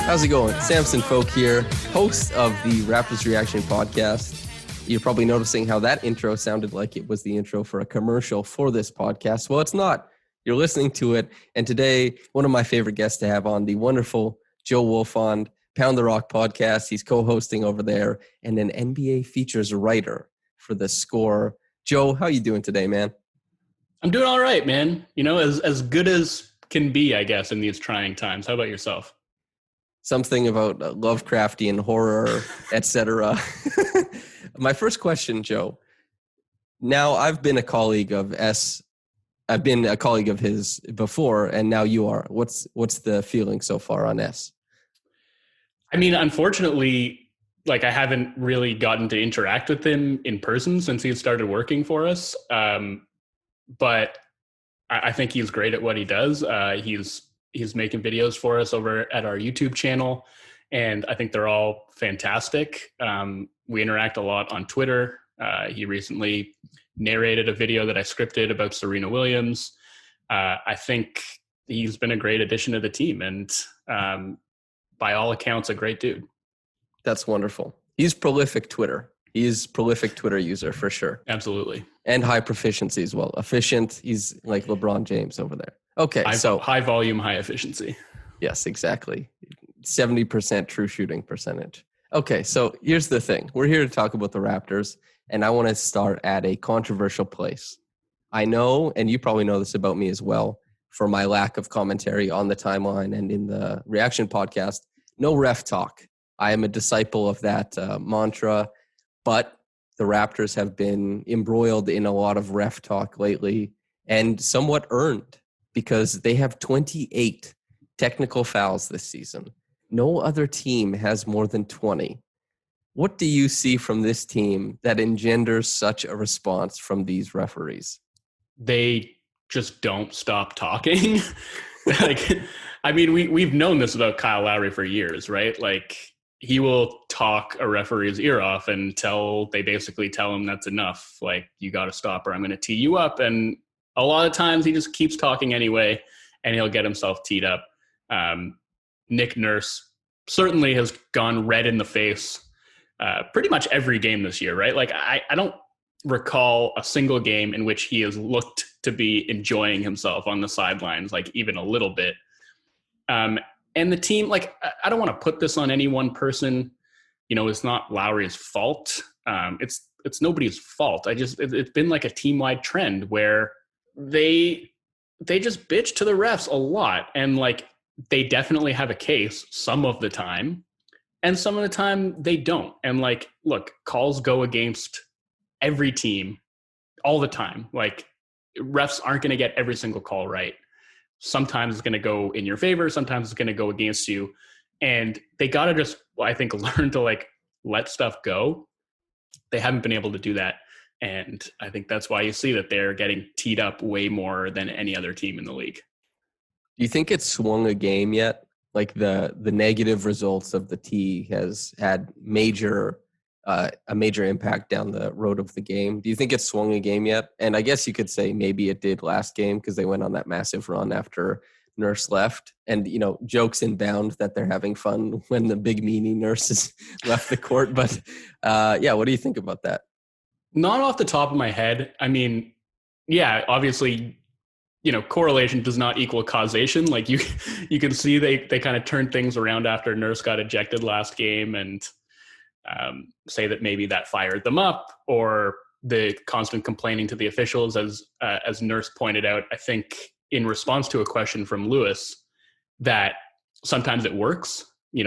How's it going? Samson Folk here, host of the Raptors Reaction Podcast. You're probably noticing how that intro sounded like it was the intro for a commercial for this podcast. Well, it's not. You're listening to it. And today, one of my favorite guests to have on, the wonderful Joe Wolfond, Pound the Rock podcast. He's co-hosting over there and an NBA features writer for The Score. Joe, how you doing today, man? I'm doing all right, man. You know, as good as can be, I guess, in these trying times. How about yourself? Something about Lovecraftian horror, etc. My first question, Joe. Now, I've been a colleague of his before, and now you are. What's the feeling so far on S? I mean, unfortunately, I haven't really gotten to interact with him in person since he started working for us. But I think he's great at what he does. He's making videos for us over at our YouTube channel, and I think they're all fantastic. We interact a lot on Twitter. He recently narrated a video that I scripted about Serena Williams. I think he's been a great addition to the team, and by all accounts, a great dude. That's wonderful. He's prolific Twitter. He's prolific Twitter user for sure. Absolutely. And high proficiency as well. Efficient. He's like LeBron James over there. Okay, so high volume, high efficiency. Yes, exactly. 70% true shooting percentage. Okay, so here's the thing. We're here to talk about the Raptors, and I want to start at a controversial place. I know, and you probably know this about me as well, for my lack of commentary on the timeline and in the reaction podcast, no ref talk. I am a disciple of that mantra, but the Raptors have been embroiled in a lot of ref talk lately and somewhat earned, because they have 28 technical fouls this season. No other team has more than 20. What do you see from this team that engenders such a response from these referees? They just don't stop talking. We've known this about Kyle Lowry for years, right? He will talk a referee's ear off until they basically tell him that's enough. You got to stop or I'm going to tee you up. And a lot of times he just keeps talking anyway, and he'll get himself teed up. Nick Nurse certainly has gone red in the face pretty much every game this year, right? I don't recall a single game in which he has looked to be enjoying himself on the sidelines, even a little bit. And the team, I don't want to put this on any one person. It's not Lowry's fault. It's nobody's fault. It's been a team-wide trend where they just bitch to the refs a lot, and they definitely have a case some of the time, and some of the time they don't. And look, calls go against every team all the time. Refs aren't going to get every single call right. Sometimes it's going to go in your favor, sometimes it's going to go against you, and they got to just, I think, learn to let stuff go. They haven't been able to do that. And I think that's why you see that they're getting teed up way more than any other team in the league. Do you think it's swung a game yet? The negative results of the tee has had a major impact down the road of the game. Do you think it's swung a game yet? And I guess you could say maybe it did last game because they went on that massive run after Nurse left. And, jokes inbound that they're having fun when the big meanie Nurse has left the court. But, what do you think about that? Not off the top of my head. I mean, yeah, obviously, correlation does not equal causation. You can see they kind of turned things around after Nurse got ejected last game, and say that maybe that fired them up, or the constant complaining to the officials, as Nurse pointed out, I think in response to a question from Lewis, that sometimes it works.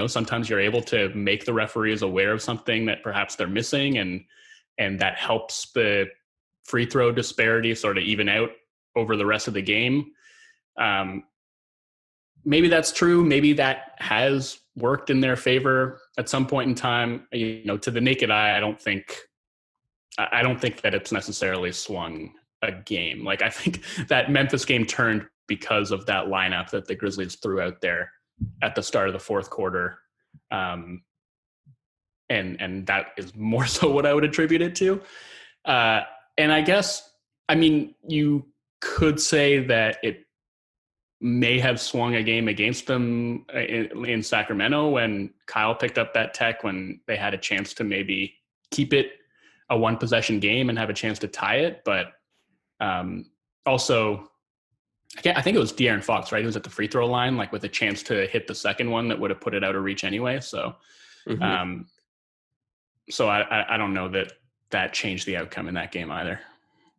Sometimes you're able to make the referees aware of something that perhaps they're missing, and that helps the free throw disparity sort of even out over the rest of the game. Maybe that's true. Maybe that has worked in their favor at some point in time. To the naked eye, I don't think that it's necessarily swung a game. I think that Memphis game turned because of that lineup that the Grizzlies threw out there at the start of the fourth quarter. And that is more so what I would attribute it to. And I guess, you could say that it may have swung a game against them in Sacramento when Kyle picked up that tech when they had a chance to maybe keep it a one possession game and have a chance to tie it. But also, I think it was De'Aaron Fox, right? He was at the free throw line, like with a chance to hit the second one that would have put it out of reach anyway. So, so I don't know that changed the outcome in that game either.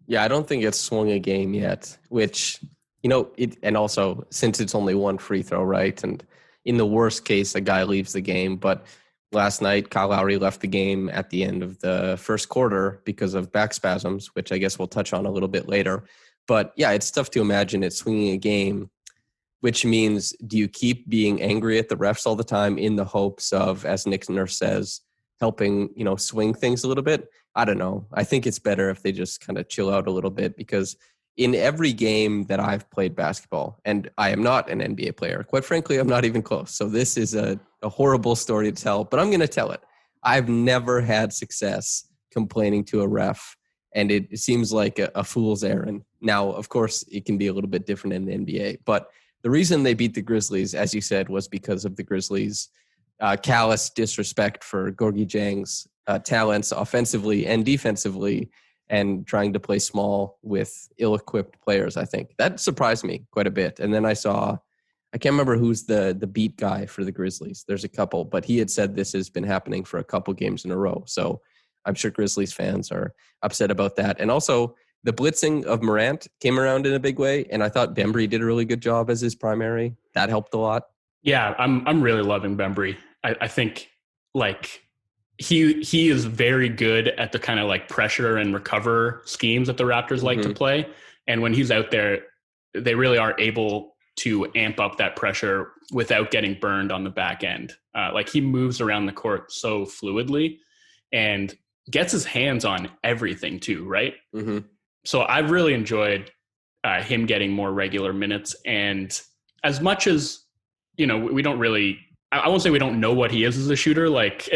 Yeah, I don't think it's swung a game yet, which, and also since it's only one free throw, right? And in the worst case, a guy leaves the game. But last night, Kyle Lowry left the game at the end of the first quarter because of back spasms, which I guess we'll touch on a little bit later. But yeah, it's tough to imagine it swinging a game, which means do you keep being angry at the refs all the time in the hopes of, as Nick Nurse says, helping, swing things a little bit? I don't know. I think it's better if they just kind of chill out a little bit, because in every game that I've played basketball, and I am not an NBA player, quite frankly, I'm not even close. So this is a horrible story to tell, but I'm going to tell it. I've never had success complaining to a ref, and it seems like a fool's errand. Now, of course, it can be a little bit different in the NBA, but the reason they beat the Grizzlies, as you said, was because of the Grizzlies' callous disrespect for Gorgie Jang's talents offensively and defensively, and trying to play small with ill-equipped players, I think. That surprised me quite a bit. And then I can't remember who's the beat guy for the Grizzlies. There's a couple, but he had said this has been happening for a couple games in a row. So I'm sure Grizzlies fans are upset about that. And also, the blitzing of Morant came around in a big way, and I thought Bembry did a really good job as his primary. That helped a lot. Yeah, I'm really loving Bembry. I think like he is very good at the kind of like pressure and recover schemes that the Raptors like to play. And when he's out there, they really are able to amp up that pressure without getting burned on the back end. Like he moves around the court so fluidly and gets his hands on everything too, right? So I've really enjoyed him getting more regular minutes. And as much as, we don't really, I won't say we don't know what he is as a shooter. Like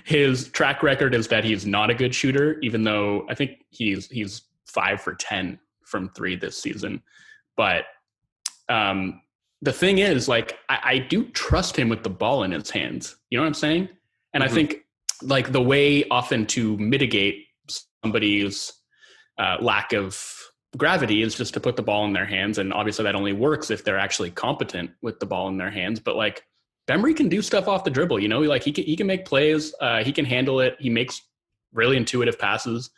his track record is that he's not a good shooter, even though I think he's 5 for 10 from 3 this season. But the thing is, like, I do trust him with the ball in his hands. You know what I'm saying? And I think like the way often to mitigate somebody's lack of gravity is just to put the ball in their hands. And obviously that only works if they're actually competent with the ball in their hands. But like Bembry can do stuff off the dribble, like he can make plays. He can handle it. He makes really intuitive passes.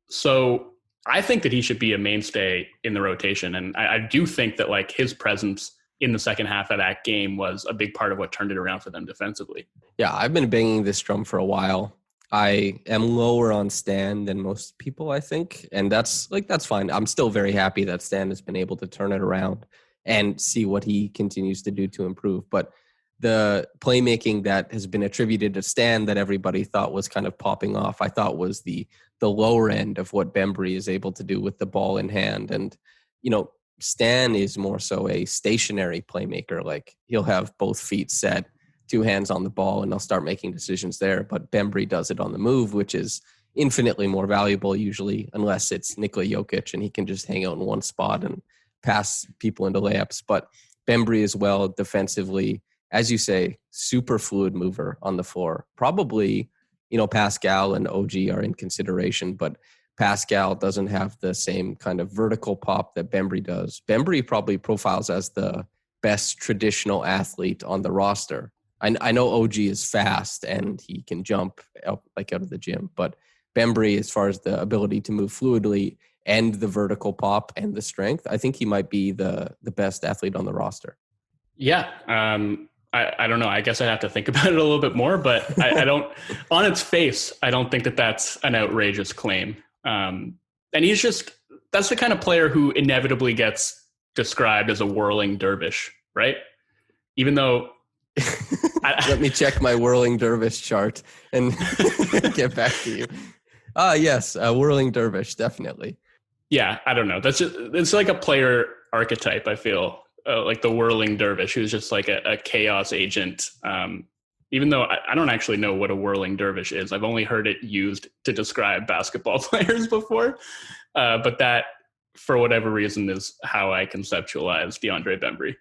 So I think that he should be a mainstay in the rotation. And I do think that like his presence in the second half of that game was a big part of what turned it around for them defensively. Yeah, I've been banging this drum for a while. I am lower on Stan than most people, I think. And that's fine. I'm still very happy that Stan has been able to turn it around and see what he continues to do to improve. But the playmaking that has been attributed to Stan that everybody thought was kind of popping off, I thought was the lower end of what Bembry is able to do with the ball in hand. And, Stan is more so a stationary playmaker. Like he'll have both feet set, 2 hands on the ball, and they'll start making decisions there. But Bembry does it on the move, which is infinitely more valuable usually, unless it's Nikola Jokic and he can just hang out in one spot and pass people into layups. But Bembry as well defensively, as you say, super fluid mover on the floor. Probably, Pascal and OG are in consideration, but Pascal doesn't have the same kind of vertical pop that Bembry does. Bembry probably profiles as the best traditional athlete on the roster. I know OG is fast and he can jump out of the gym, but Bembry, as far as the ability to move fluidly and the vertical pop and the strength, I think he might be the best athlete on the roster. Yeah. I don't know. I guess I'd have to think about it a little bit more, but I don't, on its face, I don't think that that's an outrageous claim. And that's the kind of player who inevitably gets described as a whirling dervish, right? Even though let me check my whirling dervish chart and get back to you. Yes, a whirling dervish, definitely. Yeah, I don't know. It's like a player archetype, I feel. Like the whirling dervish, who's just like a chaos agent. Even though I don't actually know what a whirling dervish is. I've only heard it used to describe basketball players before. But that for whatever reason, is how I conceptualize DeAndre Bembry.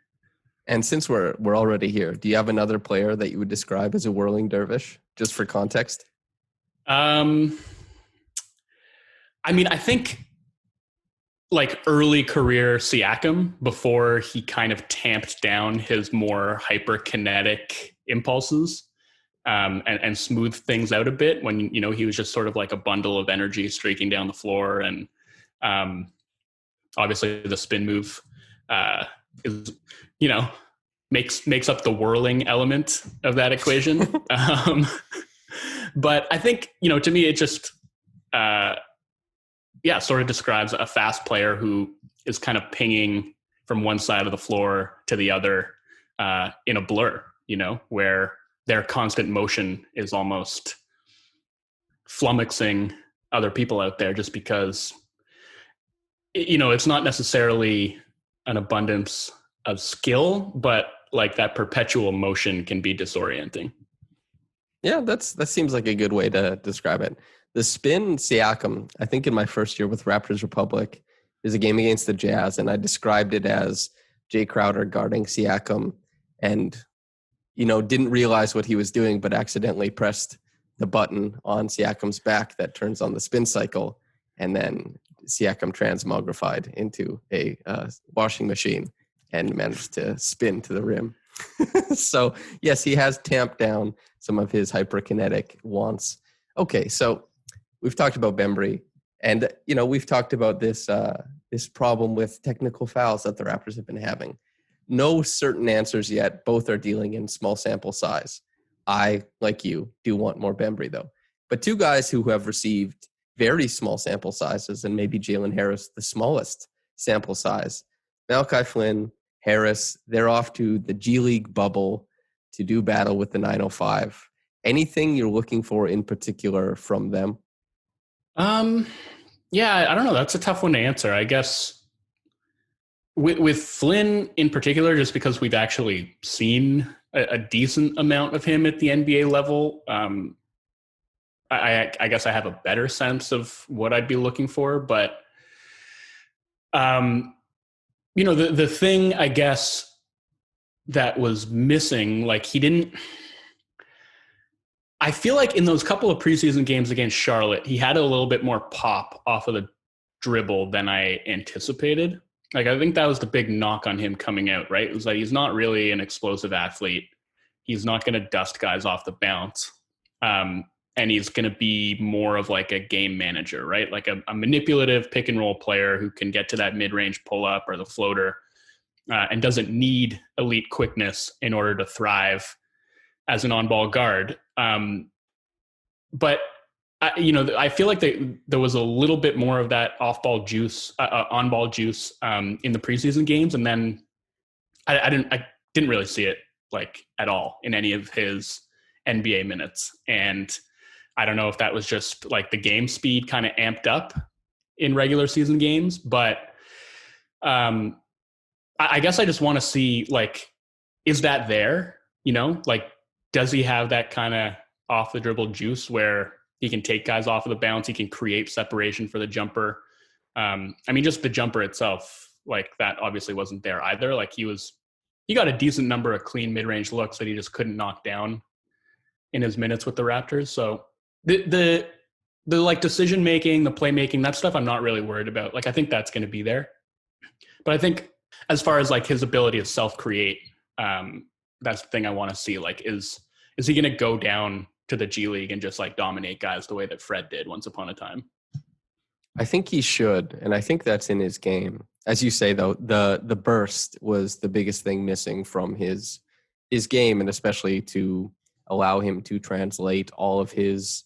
And since we're already here, do you have another player that you would describe as a whirling dervish, just for context? I think like early career Siakam, before he kind of tamped down his more hyperkinetic impulses and smoothed things out a bit, when, he was just sort of like a bundle of energy streaking down the floor. And obviously the spin move is, makes up the whirling element of that equation. But I think, to me, it just, sort of describes a fast player who is kind of pinging from one side of the floor to the other in a blur, where their constant motion is almost flummoxing other people out there, just because, it's not necessarily an abundance of skill, but like that perpetual motion can be disorienting. Yeah, that seems like a good way to describe it. The spin Siakam, I think in my first year with Raptors Republic, is a game against the Jazz, and I described it as Jay Crowder guarding Siakam and, didn't realize what he was doing, but accidentally pressed the button on Siakam's back that turns on the spin cycle, and then Siakam transmogrified into a washing machine and managed to spin to the rim. So, yes, he has tamped down some of his hyperkinetic wants. Okay, so we've talked about Bembry, and, we've talked about this problem with technical fouls that the Raptors have been having. No certain answers yet. Both are dealing in small sample size. I, like you, do want more Bembry, though. But two guys who have received very small sample sizes, and maybe Jalen Harris, the smallest sample size, Malachi Flynn, Harris, they're off to the G League bubble to do battle with the 905. Anything you're looking for in particular from them? Yeah, I don't know. That's a tough one to answer. I guess with Flynn in particular, just because we've actually seen a decent amount of him at the NBA level, I guess I have a better sense of what I'd be looking for. But, the thing, I guess, that was missing, like I feel like in those couple of preseason games against Charlotte, he had a little bit more pop off of the dribble than I anticipated. Like, I think that was the big knock on him coming out, right? It was like, he's not really an explosive athlete. He's not going to dust guys off the bounce. And he's going to be more of like a game manager, right? Like a manipulative pick and roll player who can get to that mid-range pull-up or the floater and doesn't need elite quickness in order to thrive as an on-ball guard. But I feel like there was a little bit more of that off-ball juice, on-ball juice in the preseason games, and then I didn't really see it like at all in any of his NBA minutes. And I don't know if that was just like the game speed kind of amped up in regular season games, but I guess I just want to see, like, is that there? Like, does he have that kind of off the dribble juice where he can take guys off of the bounce? He can create separation for the jumper. Just the jumper itself, like, that obviously wasn't there either. Like, he got a decent number of clean mid-range looks that he just couldn't knock down in his minutes with the Raptors. So the like decision making, the playmaking, that stuff I'm not really worried about. Like, I think that's going to be there. But I think as far as like his ability to self-create, that's the thing I want to see. Like, is he going to go down to the G League and just like dominate guys the way that Fred did once upon a time? I think he should, and I think that's in his game. As you say, though, the burst was the biggest thing missing from his game, and especially to allow him to translate all of his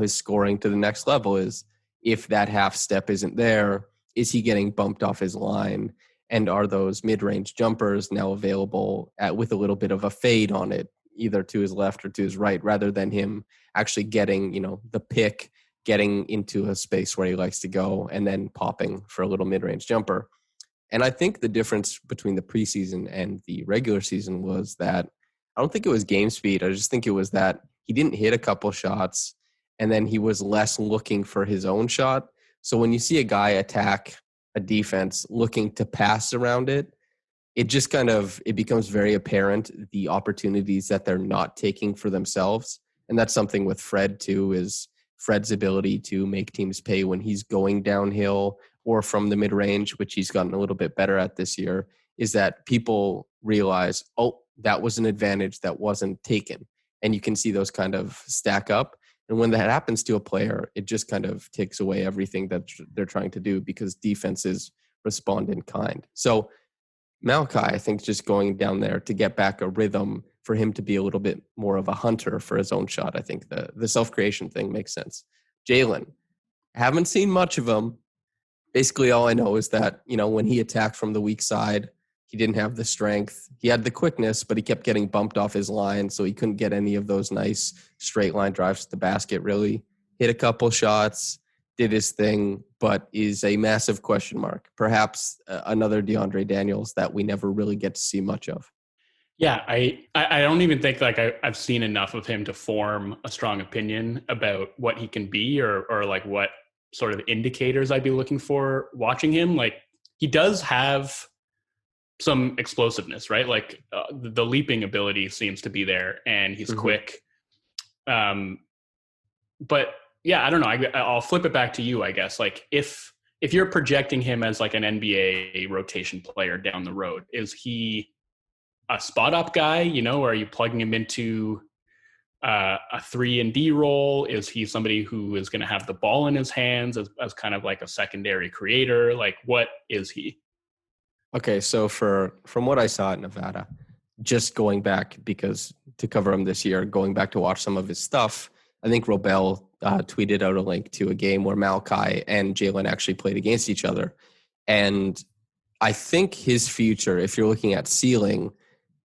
scoring to the next level. Is if that half step isn't there, is he getting bumped off his line? And are those mid-range jumpers now available with a little bit of a fade on it, either to his left or to his right, rather than him actually getting, the pick, getting into a space where he likes to go and then popping for a little mid-range jumper. And I think the difference between the preseason and the regular season was that I don't think it was game speed. I just think it was that he didn't hit a couple shots and then he was less looking for his own shot. So when you see a guy attack a defense looking to pass around it, it becomes very apparent the opportunities that they're not taking for themselves. And that's something with Fred too, is Fred's ability to make teams pay when he's going downhill or from the mid-range, which he's gotten a little bit better at this year, is that people realize, oh, that was an advantage that wasn't taken. And you can see those kind of stack up. And when that happens to a player, it just kind of takes away everything that they're trying to do, because defenses respond in kind. So Malachi, I think, just going down there to get back a rhythm for him to be a little bit more of a hunter for his own shot. I think the self-creation thing makes sense. Jalen, haven't seen much of him. Basically, all I know is that, when he attacked from the weak side, he didn't have the strength. He had the quickness, but he kept getting bumped off his line, so he couldn't get any of those nice straight line drives to the basket, really. Hit a couple shots, did his thing, but is a massive question mark. Perhaps another DeAndre Daniels that we never really get to see much of. Yeah, I don't even think I've seen enough of him to form a strong opinion about what he can be or like what sort of indicators I'd be looking for watching him. Like, he does have some explosiveness, right? Like the leaping ability seems to be there, and he's quick. But yeah, I don't know. I'll flip it back to you, I guess. Like, if you're projecting him as like an NBA rotation player down the road, is he a spot up guy? Or are you plugging him into a 3-and-D role? Is he somebody who is going to have the ball in his hands as kind of like a secondary creator? Like, what is he? Okay, so from what I saw at Nevada, just going back, because to cover him this year, going back to watch some of his stuff, I think Robel tweeted out a link to a game where Malachi and Jalen actually played against each other. And I think his future, if you're looking at ceiling,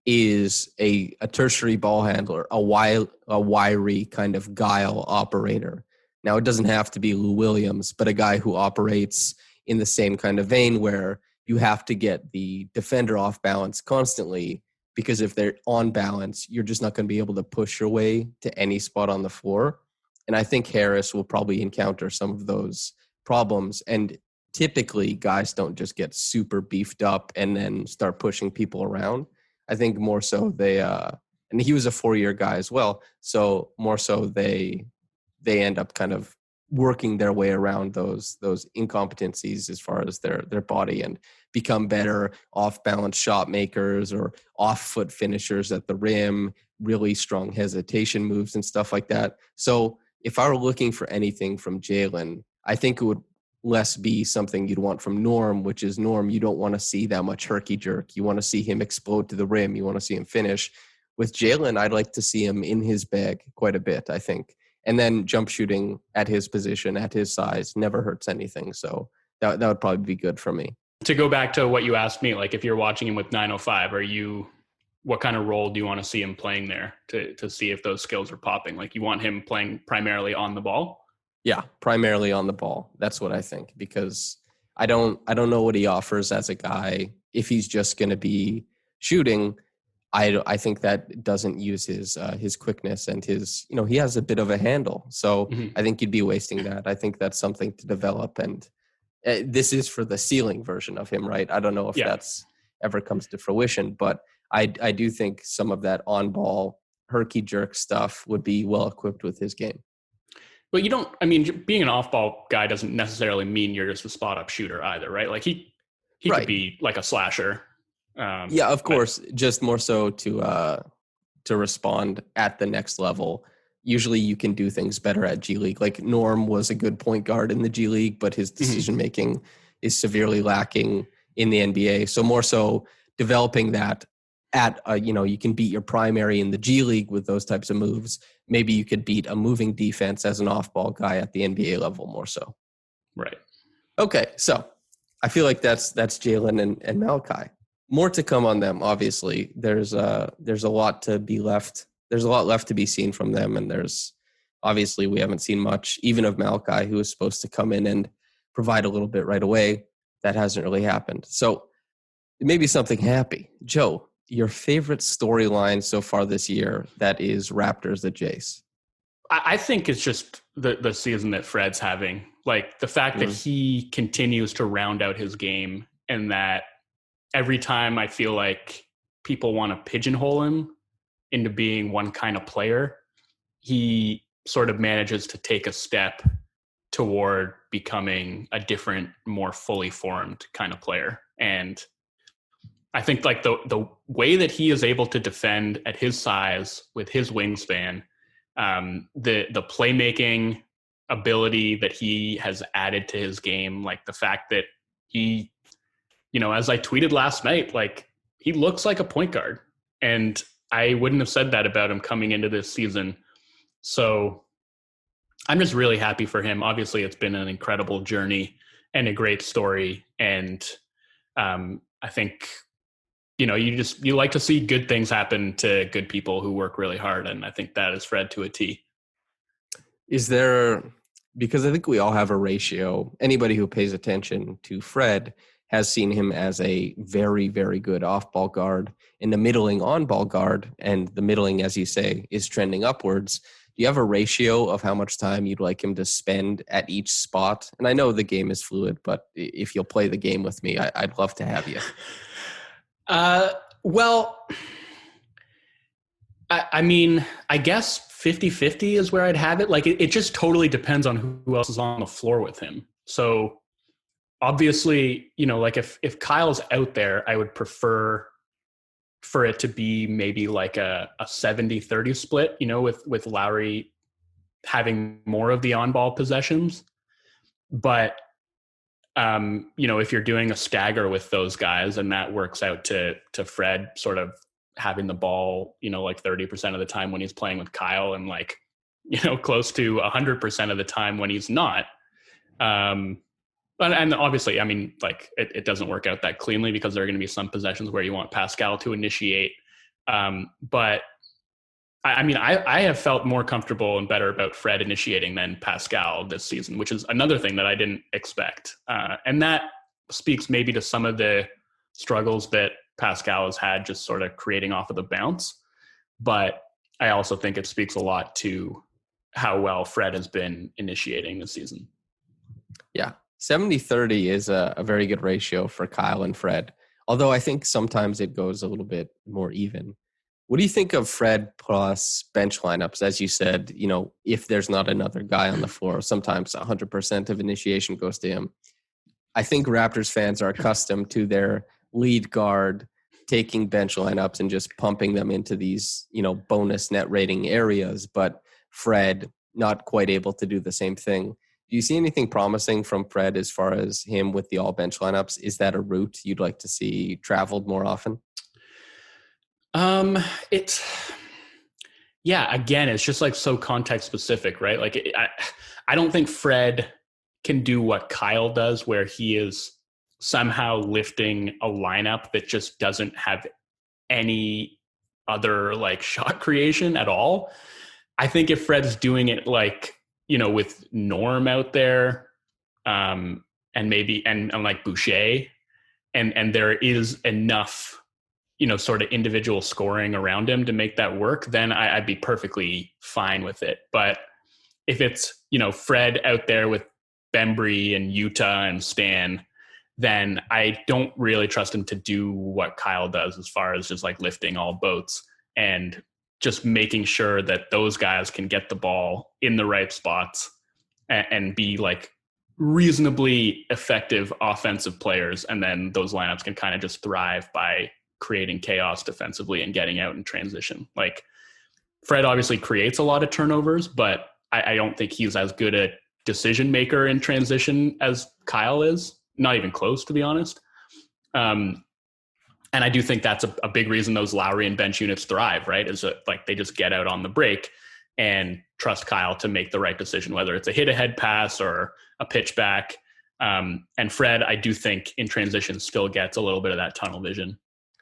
is a tertiary ball handler, a wiry kind of guile operator. Now, it doesn't have to be Lou Williams, but a guy who operates in the same kind of vein where you have to get the defender off balance constantly, because if they're on balance, you're just not going to be able to push your way to any spot on the floor. And I think Harris will probably encounter some of those problems. And typically, guys don't just get super beefed up and then start pushing people around. I think more so and he was a 4-year guy as well. So more so they end up kind of working their way around those incompetencies as far as their body, and become better off-balance shot makers or off-foot finishers at the rim, really strong hesitation moves and stuff like that. So if I were looking for anything from Jalen, I think it would less be something you'd want from Norm, which is Norm, you don't want to see that much herky jerk. You want to see him explode to the rim. You want to see him finish. With Jalen, I'd like to see him in his bag quite a bit, I think. And then jump shooting at his position, at his size, never hurts anything. So that would probably be good for me. To go back to what you asked me, like if you're watching him with 905, what kind of role do you want to see him playing there to see if those skills are popping? Like, you want him playing primarily on the ball? Yeah, primarily on the ball. That's what I think, because I don't know what he offers as a guy. If he's just going to be shooting, I think that doesn't use his quickness and his, he has a bit of a handle. So I think you'd be wasting that. I think that's something to develop. And this is for the ceiling version of him, right? I don't know if that's ever comes to fruition, but I do think some of that on-ball herky jerk stuff would be well equipped with his game. But being an off-ball guy doesn't necessarily mean you're just a spot-up shooter either, right? Like he could be like a slasher. Yeah, of course. Just more so to respond at the next level. Usually you can do things better at G League. Like Norm was a good point guard in the G League, but his decision-making is severely lacking in the NBA. So more so developing that at, you can beat your primary in the G League with those types of moves. Maybe you could beat a moving defense as an off-ball guy at the NBA level more so. Right. Okay, so I feel like that's Jalen and Malachi. More to come on them, obviously. There's a lot to be left. There's a lot left to be seen from them, and obviously we haven't seen much, even of Malachi, who was supposed to come in and provide a little bit right away. That hasn't really happened. So maybe something happy. Joe, your favorite storyline so far this year that is Raptors at Jace? I think it's just the season that Fred's having. Like the fact that he continues to round out his game, and that every time I feel like people want to pigeonhole him into being one kind of player, he sort of manages to take a step toward becoming a different, more fully formed kind of player. And I think like the way that he is able to defend at his size with his wingspan, the playmaking ability that he has added to his game, like the fact that he, as I tweeted last night, like he looks like a point guard, and I wouldn't have said that about him coming into this season. So I'm just really happy for him. Obviously, it's been an incredible journey and a great story. And I think, you like to see good things happen to good people who work really hard. And I think that is Fred to a T. Is there, because I think we all have a ratio, anybody who pays attention to Fred has seen him as a very, very good off-ball guard and a middling on-ball guard. And the middling, as you say, is trending upwards. Do you have a ratio of how much time you'd like him to spend at each spot? And I know the game is fluid, but if you'll play the game with me, I'd love to have you. Well, I mean, I guess 50-50 is where I'd have it. Like, it just totally depends on who else is on the floor with him. So obviously, like if Kyle's out there, I would prefer for it to be maybe like a 70-30 split, with Lowry having more of the on-ball possessions. But, if you're doing a stagger with those guys and that works out to Fred sort of having the ball, like 30% of the time when he's playing with Kyle, and like, close to 100% of the time when he's not. And obviously, I mean, like it doesn't work out that cleanly because there are going to be some possessions where you want Pascal to initiate. But I mean, I have felt more comfortable and better about Fred initiating than Pascal this season, which is another thing that I didn't expect. And that speaks maybe to some of the struggles that Pascal has had just sort of creating off of the bounce. But I also think it speaks a lot to how well Fred has been initiating this season. Yeah. 70-30 is a very good ratio for Kyle and Fred, although I think sometimes it goes a little bit more even. What do you think of Fred plus bench lineups? As you said, if there's not another guy on the floor, sometimes 100% of initiation goes to him. I think Raptors fans are accustomed to their lead guard taking bench lineups and just pumping them into these, bonus net rating areas, but Fred not quite able to do the same thing. Do you see anything promising from Fred as far as him with the all bench lineups? Is that a route you'd like to see traveled more often? Again, it's just like so context specific, right? Like I don't think Fred can do what Kyle does, where he is somehow lifting a lineup that just doesn't have any other like shot creation at all. I think if Fred's doing it like, with Norm out there, and maybe, and like Boucher, and there is enough, sort of individual scoring around him to make that work, then I'd be perfectly fine with it. But if it's, Fred out there with Bembry and Utah and Stan, then I don't really trust him to do what Kyle does as far as just like lifting all boats and just making sure that those guys can get the ball in the right spots and be like reasonably effective offensive players. And then those lineups can kind of just thrive by creating chaos defensively and getting out in transition. Like Fred obviously creates a lot of turnovers, but I don't think he's as good a decision maker in transition as Kyle is. Not even close, to be honest. And I do think that's a big reason those Lowry and bench units thrive, right? Is that like they just get out on the break and trust Kyle to make the right decision, whether it's a hit ahead pass or a pitch back. And Fred, I do think in transition still gets a little bit of that tunnel vision.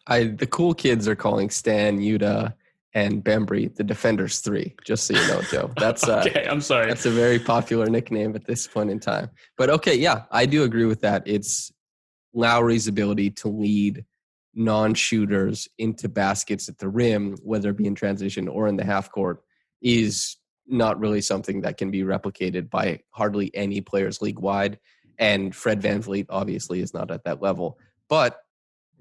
The cool kids are calling Stan, Utah, and Bembry the Defenders 3, just so you know, Joe. That's okay, I'm sorry. That's a very popular nickname at this point in time. But okay, yeah, I do agree with that. It's Lowry's ability to lead non-shooters into baskets at the rim, whether it be in transition or in the half court, is not really something that can be replicated by hardly any players league-wide. And Fred VanVleet obviously is not at that level. But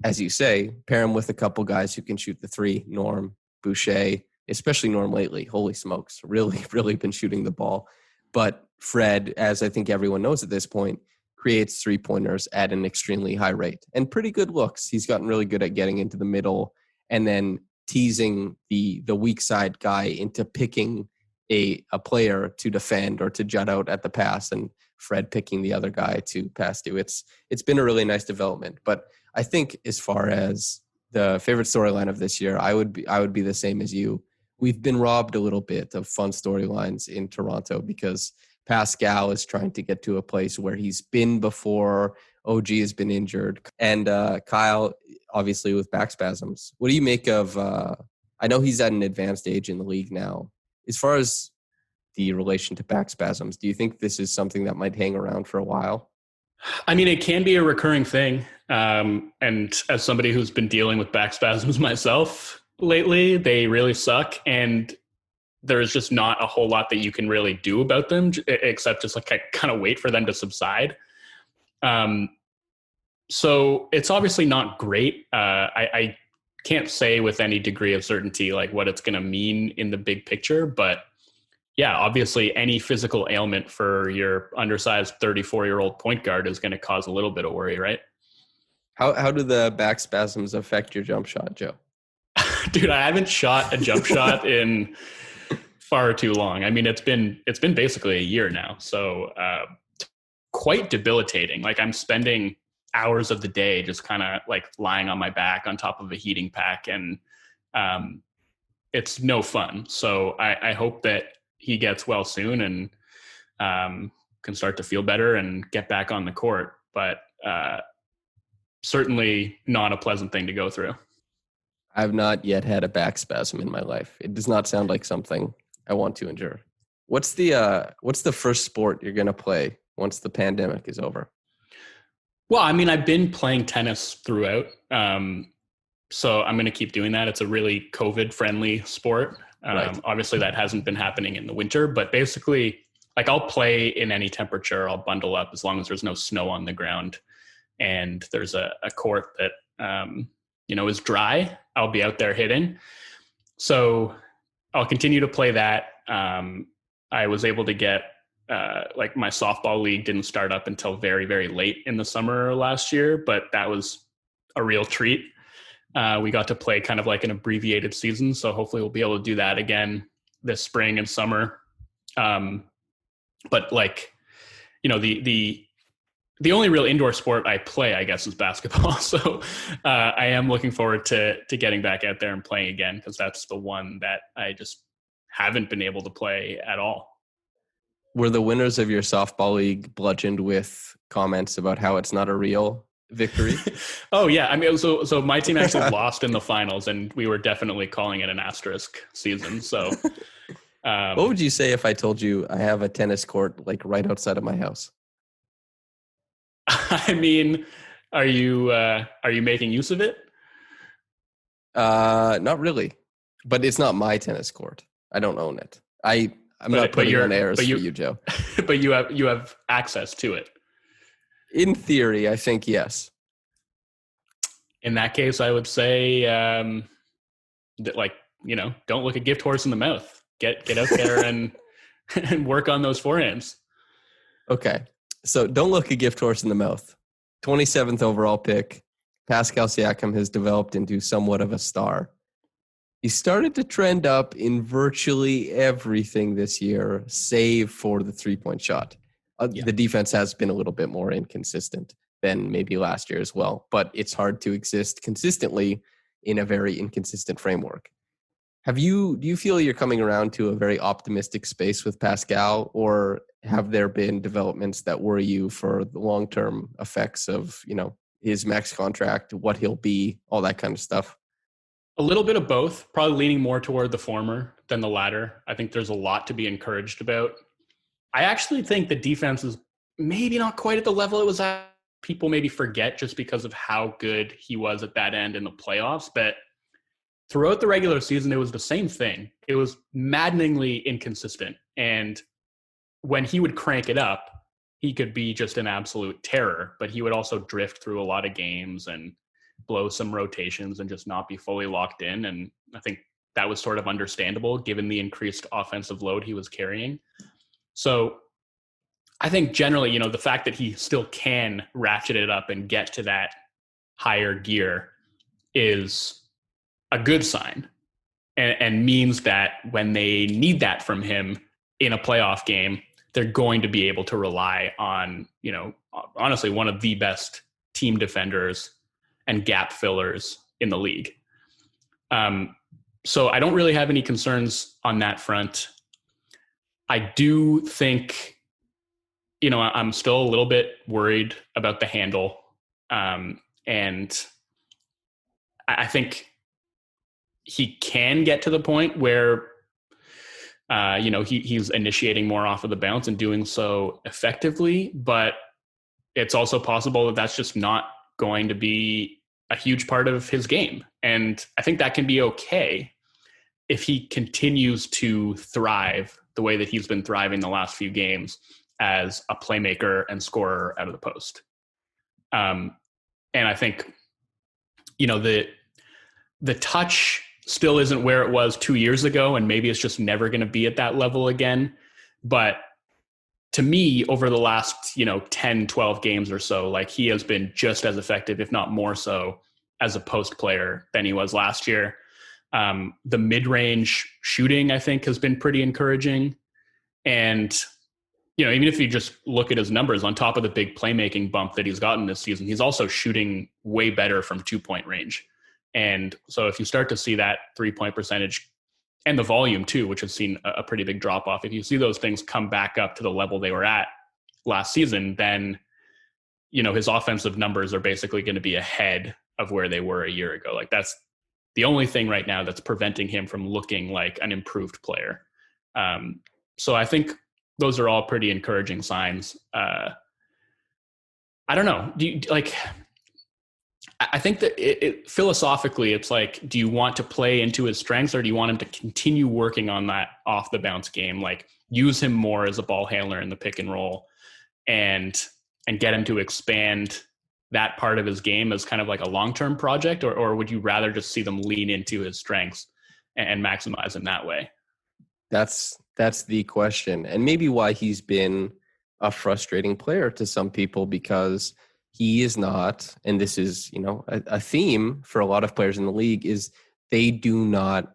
as you say, pair him with a couple guys who can shoot the three, Norm, Boucher, especially Norm lately. Holy smokes, really, really been shooting the ball. But Fred, as I think everyone knows at this point, creates three-pointers at an extremely high rate and pretty good looks. He's gotten really good at getting into the middle and then teasing the weak side guy into picking a player to defend or to jut out at the pass, and Fred picking the other guy to pass to. It's been a really nice development. But I think as far as the favorite storyline of this year, I would be the same as you. We've been robbed a little bit of fun storylines in Toronto because Pascal is trying to get to a place where he's been before. OG has been injured. And Kyle, obviously, with back spasms. What do you make of I know he's at an advanced age in the league now. As far as the relation to back spasms, do you think this is something that might hang around for a while? I mean, it can be a recurring thing. And as somebody who's been dealing with back spasms myself lately, they really suck. And there's just not a whole lot that you can really do about them, except just like kind of wait for them to subside. So it's obviously not great. I can't say with any degree of certainty like what it's going to mean in the big picture, but yeah, obviously any physical ailment for your undersized 34-year-old point guard is going to cause a little bit of worry, right? How do the back spasms affect your jump shot, Joe? Dude, I haven't shot a jump shot in far too long. I mean, it's been basically a year now. So quite debilitating. Like I'm spending hours of the day just kind of like lying on my back on top of a heating pack, and it's no fun. So I hope that he gets well soon and can start to feel better and get back on the court. But certainly not a pleasant thing to go through. I've not yet had a back spasm in my life. It does not sound like something I want to endure. What's the first sport you're going to play once the pandemic is over? Well, I mean, I've been playing tennis throughout. So I'm going to keep doing that. It's a really COVID-friendly sport. Right. Obviously, that hasn't been happening in the winter, but basically, like I'll play in any temperature. I'll bundle up as long as there's no snow on the ground and there's a court that is dry. I'll be out there hitting. So I'll continue to play that. I was able to get like my softball league didn't start up until very, very late in the summer last year, but that was a real treat. We got to play kind of like an abbreviated season. So hopefully we'll be able to do that again this spring and summer. But like, the only real indoor sport I play, I guess, is basketball. So I am looking forward to getting back out there and playing again, because that's the one that I just haven't been able to play at all. Were the winners of your softball league bludgeoned with comments about how it's not a real victory? Oh, yeah. I mean, so my team actually lost in the finals, and we were definitely calling it an asterisk season. So what would you say if I told you I have a tennis court like right outside of my house? I mean, are you making use of it? Not really, but it's not my tennis court. I don't own it. I'm not putting on airs for you, Joe. But you have access to it. In theory, I think yes. In that case, I would say that, like, don't look a gift horse in the mouth. Get out there and work on those forehands. Okay. So don't look a gift horse in the mouth. 27th overall pick. Pascal Siakam has developed into somewhat of a star. He started to trend up in virtually everything this year, save for the three-point shot. The defense has been a little bit more inconsistent than maybe last year as well, but it's hard to exist consistently in a very inconsistent framework. Do you feel you're coming around to a very optimistic space with Pascal, or have there been developments that worry you for the long-term effects of, his max contract, what he'll be, all that kind of stuff? A little bit of both, probably leaning more toward the former than the latter. I think there's a lot to be encouraged about. I actually think the defense is maybe not quite at the level it was at. People maybe forget just because of how good he was at that end in the playoffs, but throughout the regular season, it was the same thing. It was maddeningly inconsistent. And when he would crank it up, he could be just an absolute terror, but he would also drift through a lot of games and blow some rotations and just not be fully locked in. And I think that was sort of understandable given the increased offensive load he was carrying. So I think generally, the fact that he still can ratchet it up and get to that higher gear is a good sign, and means that when they need that from him in a playoff game, they're going to be able to rely on, honestly, one of the best team defenders and gap fillers in the league. So I don't really have any concerns on that front. I do think, I'm still a little bit worried about the handle. And I think he can get to the point where, he's initiating more off of the bounce and doing so effectively, but it's also possible that that's just not going to be a huge part of his game. And I think that can be okay if he continues to thrive the way that he's been thriving the last few games as a playmaker and scorer out of the post. And I think, the touch still isn't where it was 2 years ago, and maybe it's just never going to be at that level again. But to me, over the last, 10, 12 games or so, like, he has been just as effective, if not more so, as a post player than he was last year. The mid-range shooting, I think, has been pretty encouraging. And, even if you just look at his numbers on top of the big playmaking bump that he's gotten this season, he's also shooting way better from 2-point range. And so if you start to see that 3-point percentage and the volume too, which has seen a pretty big drop off, if you see those things come back up to the level they were at last season, then, his offensive numbers are basically going to be ahead of where they were a year ago. Like, that's the only thing right now that's preventing him from looking like an improved player. So I think those are all pretty encouraging signs. I don't know. I think that philosophically, it's like, do you want to play into his strengths, or do you want him to continue working on that off the bounce game? Like, use him more as a ball handler in the pick and roll, and get him to expand that part of his game as kind of like a long-term project, or would you rather just see them lean into his strengths and maximize him that way? That's the question, and maybe why he's been a frustrating player to some people, because he is not, and this is, a theme for a lot of players in the league, is they do not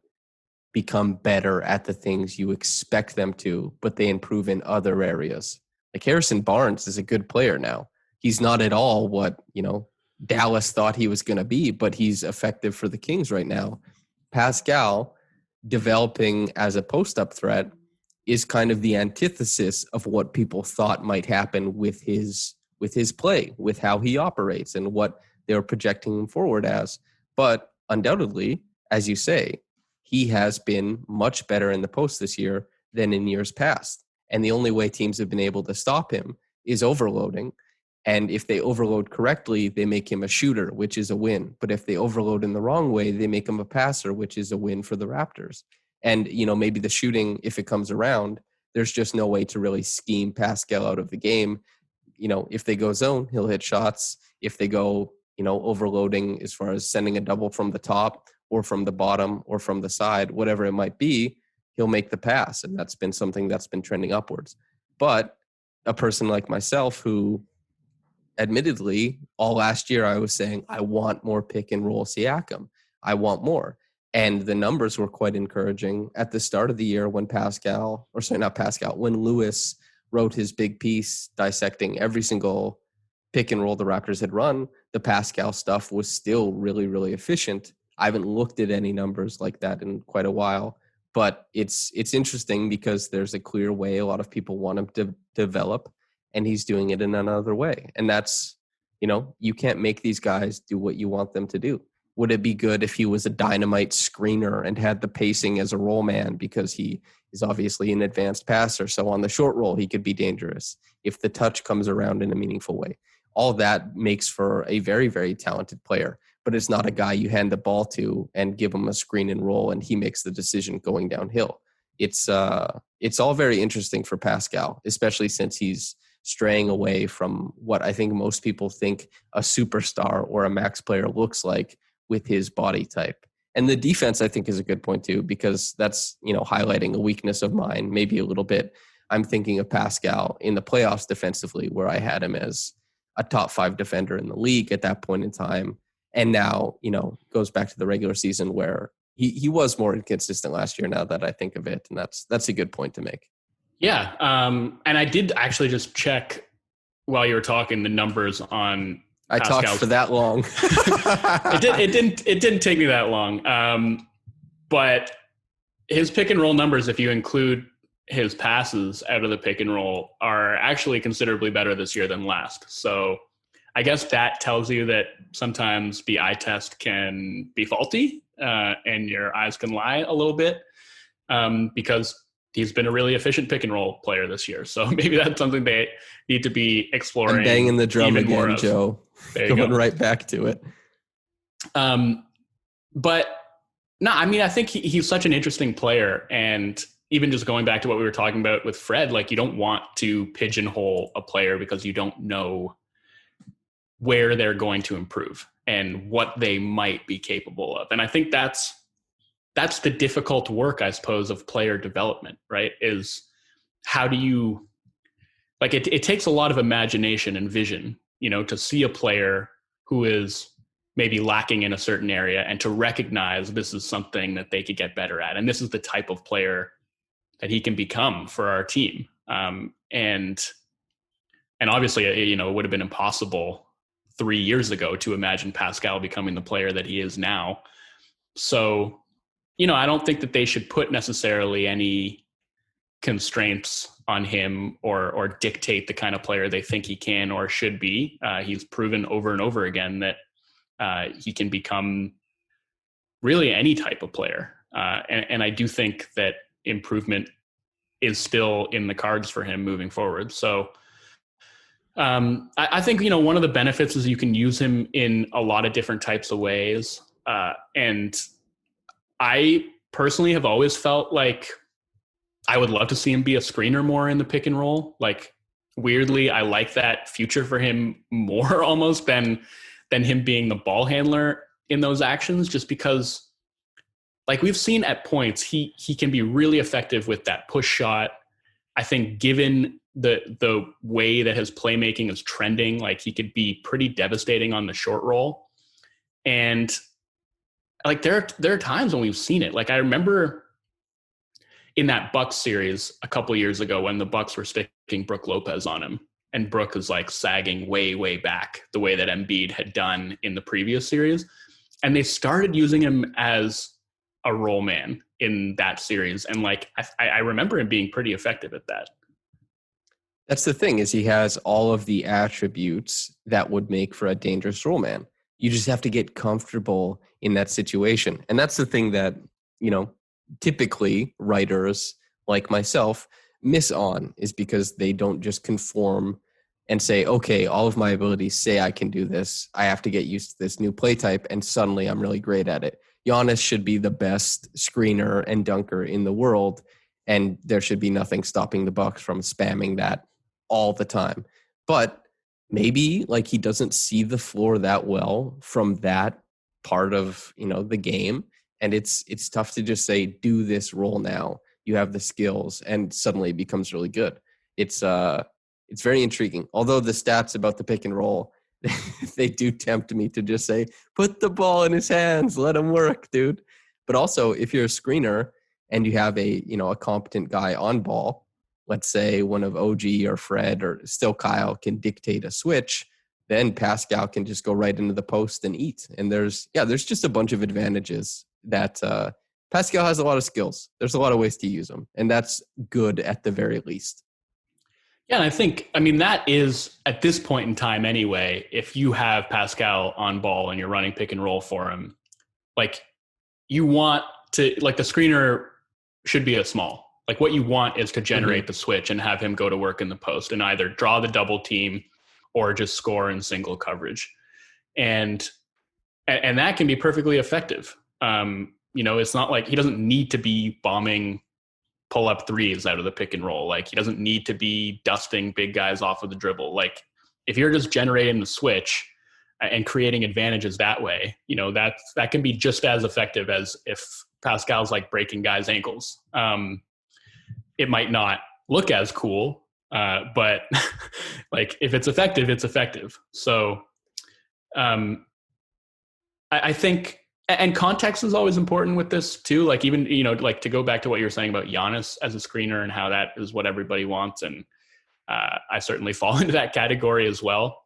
become better at the things you expect them to, but they improve in other areas. Like, Harrison Barnes is a good player now. He's not at all what, Dallas thought he was going to be, but he's effective for the Kings right now. Pascal, developing as a post-up threat, is kind of the antithesis of what people thought might happen with his play, with how he operates and what they were projecting him forward as. But undoubtedly, as you say, he has been much better in the post this year than in years past. And the only way teams have been able to stop him is overloading. And if they overload correctly, they make him a shooter, which is a win. But if they overload in the wrong way, they make him a passer, which is a win for the Raptors. And, maybe the shooting, if it comes around, there's just no way to really scheme Pascal out of the game. If they go zone, he'll hit shots. If they go, overloading as far as sending a double from the top or from the bottom or from the side, whatever it might be, he'll make the pass. And that's been something that's been trending upwards. But a person like myself, who admittedly all last year I was saying, I want more pick and roll Siakam. I want more. And the numbers were quite encouraging at the start of the year when when Lewis wrote his big piece dissecting every single pick and roll the Raptors had run. The Pascal stuff was still really, really efficient. I haven't looked at any numbers like that in quite a while, but it's interesting because there's a clear way a lot of people want him to develop, and he's doing it in another way. And that's, you can't make these guys do what you want them to do. Would it be good if he was a dynamite screener and had the pacing as a roll man, because he is obviously an advanced passer, so on the short roll he could be dangerous if the touch comes around in a meaningful way? All that makes for a very, very talented player. but it's not a guy you hand the ball to and give him a screen and roll and he makes the decision going downhill. It's all very interesting for Pascal, especially since he's straying away from what I think most people think a superstar or a max player looks like with his body type. And the defense, I think, is a good point too, because that's, highlighting a weakness of mine, maybe a little bit. I'm thinking of Pascal in the playoffs defensively, where I had him as a top 5 defender in the league at that point in time. And now, goes back to the regular season where he was more inconsistent last year, now that I think of it. And that's a good point to make. Yeah. And I did actually just check while you were talking the numbers on I Pascal's. talked for that long. It didn't take me that long. But his pick and roll numbers, if you include his passes out of the pick and roll, are actually considerably better this year than last. So I guess that tells you that sometimes the eye test can be faulty and your eyes can lie a little bit because he's been a really efficient pick and roll player this year. So maybe that's something they need to be exploring. I'm banging the drum even more again, of. Joe. Going right back to it. But no, I mean, I think he's such an interesting player. And even just going back to what we were talking about with Fred, like, you don't want to pigeonhole a player because you don't know where they're going to improve and what they might be capable of. And I think that's the difficult work, I suppose, of player development, right? Is how do you, like, it takes a lot of imagination and vision, to see a player who is maybe lacking in a certain area and to recognize this is something that they could get better at. And this is the type of player that he can become for our team. And obviously, it would have been impossible 3 years ago to imagine Pascal becoming the player that he is now. So, I don't think that they should put necessarily any constraints on him or dictate the kind of player they think he can or should be. He's proven over and over again that he can become really any type of player. And I do think that improvement is still in the cards for him moving forward. So I think, one of the benefits is you can use him in a lot of different types of ways. And I personally have always felt like I would love to see him be a screener more in the pick and roll. Like, weirdly, I like that future for him more almost than him being the ball handler in those actions, just because, like, we've seen at points, he can be really effective with that push shot. I think given the way that his playmaking is trending, like, he could be pretty devastating on the short roll. And like, there are times when we've seen it. Like, I remember in that Bucks series a couple of years ago when the Bucks were sticking Brook Lopez on him, and Brook is like sagging way, way back the way that Embiid had done in the previous series. And they started using him as a roll man in that series. And like, I remember him being pretty effective at that. That's the thing, is he has all of the attributes that would make for a dangerous roll man. You just have to get comfortable in that situation. And that's the thing that, typically writers like myself miss on, is because they don't just conform and say, okay, all of my abilities say I can do this. I have to get used to this new play type, and suddenly I'm really great at it. Giannis should be the best screener and dunker in the world, and there should be nothing stopping the Bucks from spamming that all the time. But maybe, like, he doesn't see the floor that well from that part of, the game. And it's tough to just say, do this role now. You have the skills, and suddenly it becomes really good. It's very intriguing. Although the stats about the pick and roll, they do tempt me to just say, put the ball in his hands, let him work, dude. But also, if you're a screener and you have a competent guy on ball, let's say one of OG or Fred or still Kyle can dictate a switch, then Pascal can just go right into the post and eat. And there's just a bunch of advantages that Pascal has. A lot of skills. There's a lot of ways to use them, and that's good at the very least. Yeah, and I think, that is, at this point in time anyway, if you have Pascal on ball and you're running pick and roll for him, like, you want to, like, the screener should be a small. Like, what you want is to generate the switch and have him go to work in the post and either draw the double team or just score in single coverage. And And that can be perfectly effective. It's not like he doesn't need to be bombing pull-up threes out of the pick and roll. Like, he doesn't need to be dusting big guys off of the dribble. Like, if you're just generating the switch and creating advantages that way, that can be just as effective as if Pascal's like breaking guys' ankles. It might not look as cool, but like, if it's effective, it's effective. So I think, and context is always important with this too. Like, even, like, to go back to what you were saying about Giannis as a screener and how that is what everybody wants. And I certainly fall into that category as well.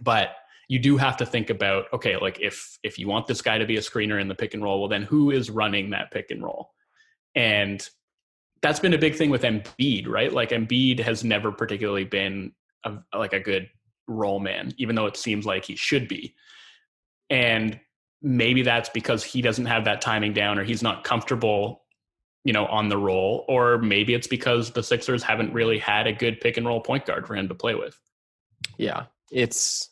But you do have to think about, okay, like, if you want this guy to be a screener in the pick and roll, well, then who is running that pick and roll? And that's been a big thing with Embiid, right? Like, Embiid has never particularly been a good role man, even though it seems like he should be. And maybe that's because he doesn't have that timing down, or he's not comfortable, on the roll, or maybe it's because the Sixers haven't really had a good pick and roll point guard for him to play with. Yeah, it's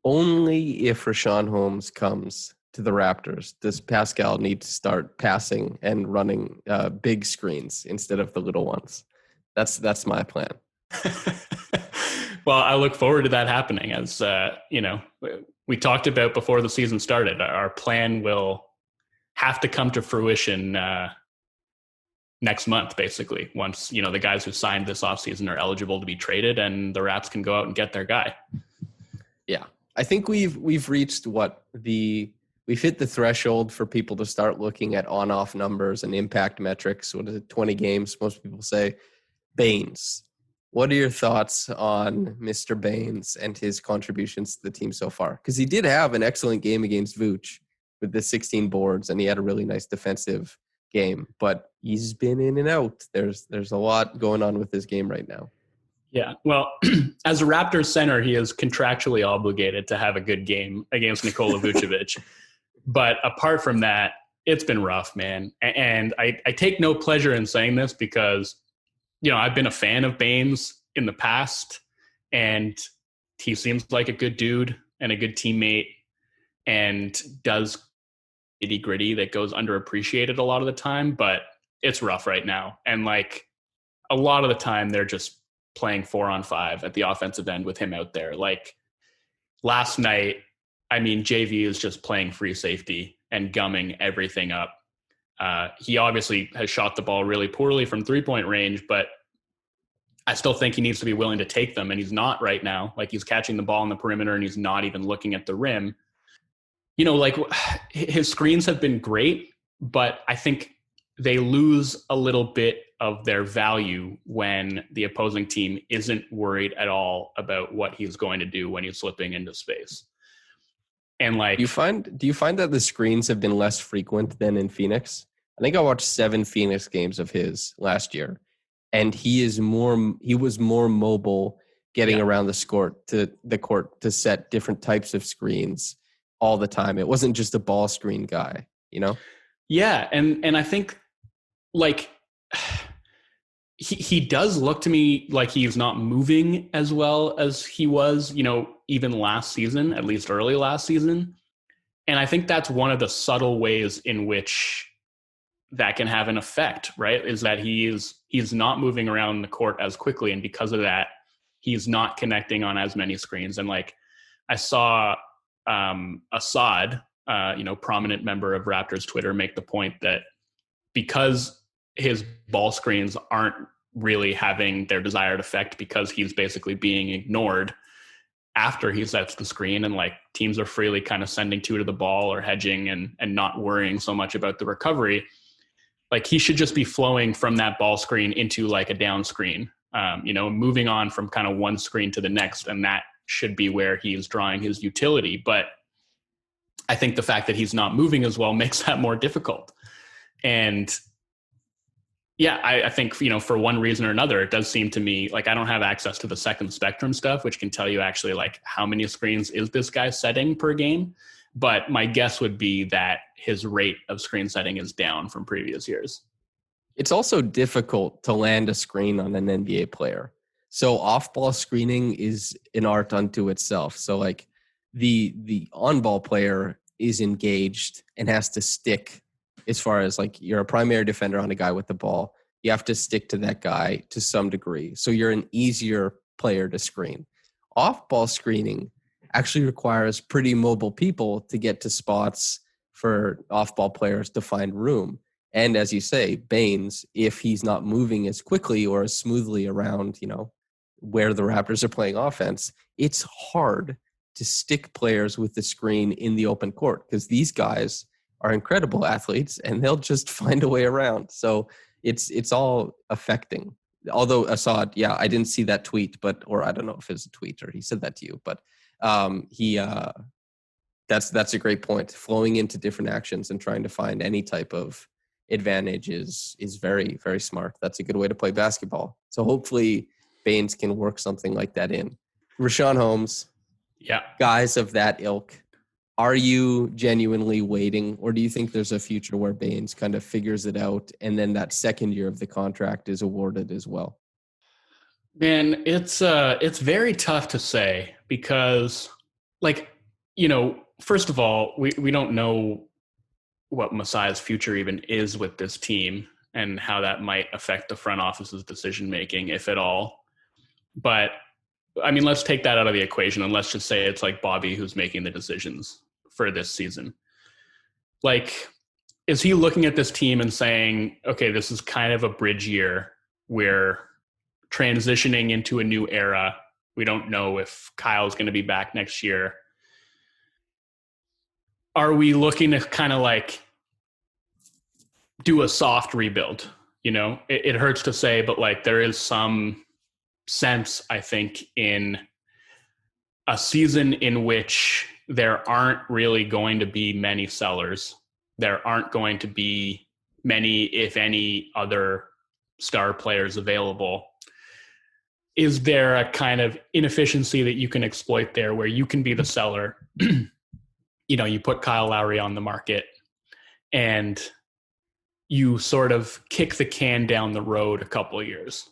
only if Rashawn Holmes comes to the Raptors does Pascal need to start passing and running big screens instead of the little ones. That's my plan. Well, I look forward to that happening. As we talked about before the season started, our plan will have to come to fruition next month, basically, once the guys who signed this offseason are eligible to be traded and the Raps can go out and get their guy. Yeah, I think we've reached we've hit the threshold for people to start looking at on-off numbers and impact metrics. What is it, 20 games? Most people say. Baynes, what are your thoughts on Mr. Baynes and his contributions to the team so far? Because he did have an excellent game against Vooch with the 16 boards, and he had a really nice defensive game, but he's been in and out. There's a lot going on with his game right now. Yeah, well, as a Raptors center, he is contractually obligated to have a good game against Nikola Vucevic. But apart from that, it's been rough, man. And I take no pleasure in saying this because, I've been a fan of Baynes in the past, and he seems like a good dude and a good teammate and does nitty-gritty that goes underappreciated a lot of the time, but it's rough right now. And like, a lot of the time they're just playing 4-on-5 at the offensive end with him out there. Like, last night, JV is just playing free safety and gumming everything up. He obviously has shot the ball really poorly from 3-point range, but I still think he needs to be willing to take them, and he's not right now. Like, he's catching the ball on the perimeter and he's not even looking at the rim. Like, his screens have been great, but I think they lose a little bit of their value when the opposing team isn't worried at all about what he's going to do when he's slipping into space. And like, do you find that the screens have been less frequent than in Phoenix? I think I watched 7 Phoenix games of his last year, and he was more mobile getting around the court to set different types of screens all the time. It wasn't just a ball screen guy, Yeah, and I think like he does look to me like he's not moving as well as he was, even last season, at least early last season. And I think that's one of the subtle ways in which that can have an effect, right? Is that he's not moving around the court as quickly. And because of that, he's not connecting on as many screens. And like, I saw Assad, prominent member of Raptors Twitter, make the point that because his ball screens aren't really having their desired effect because he's basically being ignored after he sets the screen, and like, teams are freely kind of sending 2 to the ball or hedging and not worrying so much about the recovery. Like, he should just be flowing from that ball screen into like a down screen, moving on from kind of one screen to the next. And that should be where he's drawing his utility. But I think the fact that he's not moving as well makes that more difficult. And yeah, I think, for one reason or another, it does seem to me like I don't have access to the second spectrum stuff, which can tell you actually like how many screens is this guy setting per game. But my guess would be that his rate of screen setting is down from previous years. It's also difficult to land a screen on an NBA player. So off-ball screening is an art unto itself. So like, the on-ball player is engaged and has to stick. As far as like you're a primary defender on a guy with the ball, you have to stick to that guy to some degree. So you're an easier player to screen. Off-ball screening actually requires pretty mobile people to get to spots for off-ball players to find room. And as you say, Baynes, if he's not moving as quickly or as smoothly around, where the Raptors are playing offense, it's hard to stick players with the screen in the open court because these guys are incredible athletes and they'll just find a way around. So it's all affecting. Although Assad, I didn't see that tweet, or I don't know if it's a tweet or he said that to you, but that's a great point. Flowing into different actions and trying to find any type of advantage is very, very smart. That's a good way to play basketball. So hopefully Baynes can work something like that in. Richaun Holmes, guys of that ilk. Are you genuinely waiting, or do you think there's a future where Baynes kind of figures it out and then that second year of the contract is awarded as well? Man, it's very tough to say because, first of all, we don't know what Masai's future even is with this team and how that might affect the front office's decision-making, if at all. But, I mean, let's take that out of the equation and let's just say it's like Bobby who's making the decisions for this season. Like, is he looking at this team and saying, okay, this is kind of a bridge year. We're transitioning into a new era. We don't know if Kyle's going to be back next year. Are we looking to kind of like do a soft rebuild? It hurts to say, but like there is some sense, I think, in a season in which there aren't really going to be many sellers. There aren't going to be many, if any, other star players available. Is there a kind of inefficiency that you can exploit there where you can be the seller? You put Kyle Lowry on the market and you sort of kick the can down the road a couple of years.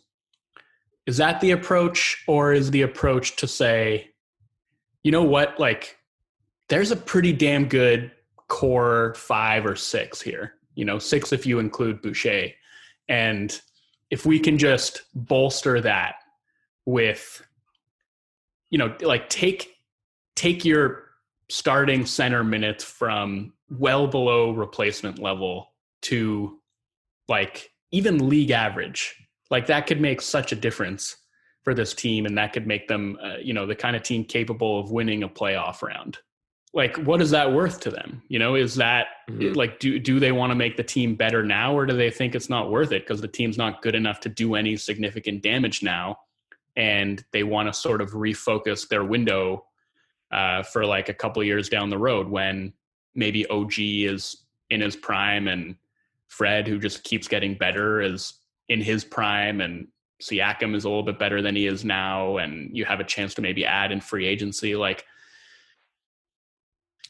Is that the approach, or is the approach to say, you know what, like there's a pretty damn good core 5 or 6 here, 6 if you include Boucher. And if we can just bolster that with, take your starting center minutes from well below replacement level to like even league average, like that could make such a difference for this team. And that could make them, the kind of team capable of winning a playoff round. Like, what is that worth to them? Is that like, do they want to make the team better now, or do they think it's not worth it because the team's not good enough to do any significant damage now? And they want to sort of refocus their window for like a couple of years down the road when maybe OG is in his prime and Fred, who just keeps getting better, is in his prime, and Siakam is a little bit better than he is now, and you have a chance to maybe add in free agency. Like,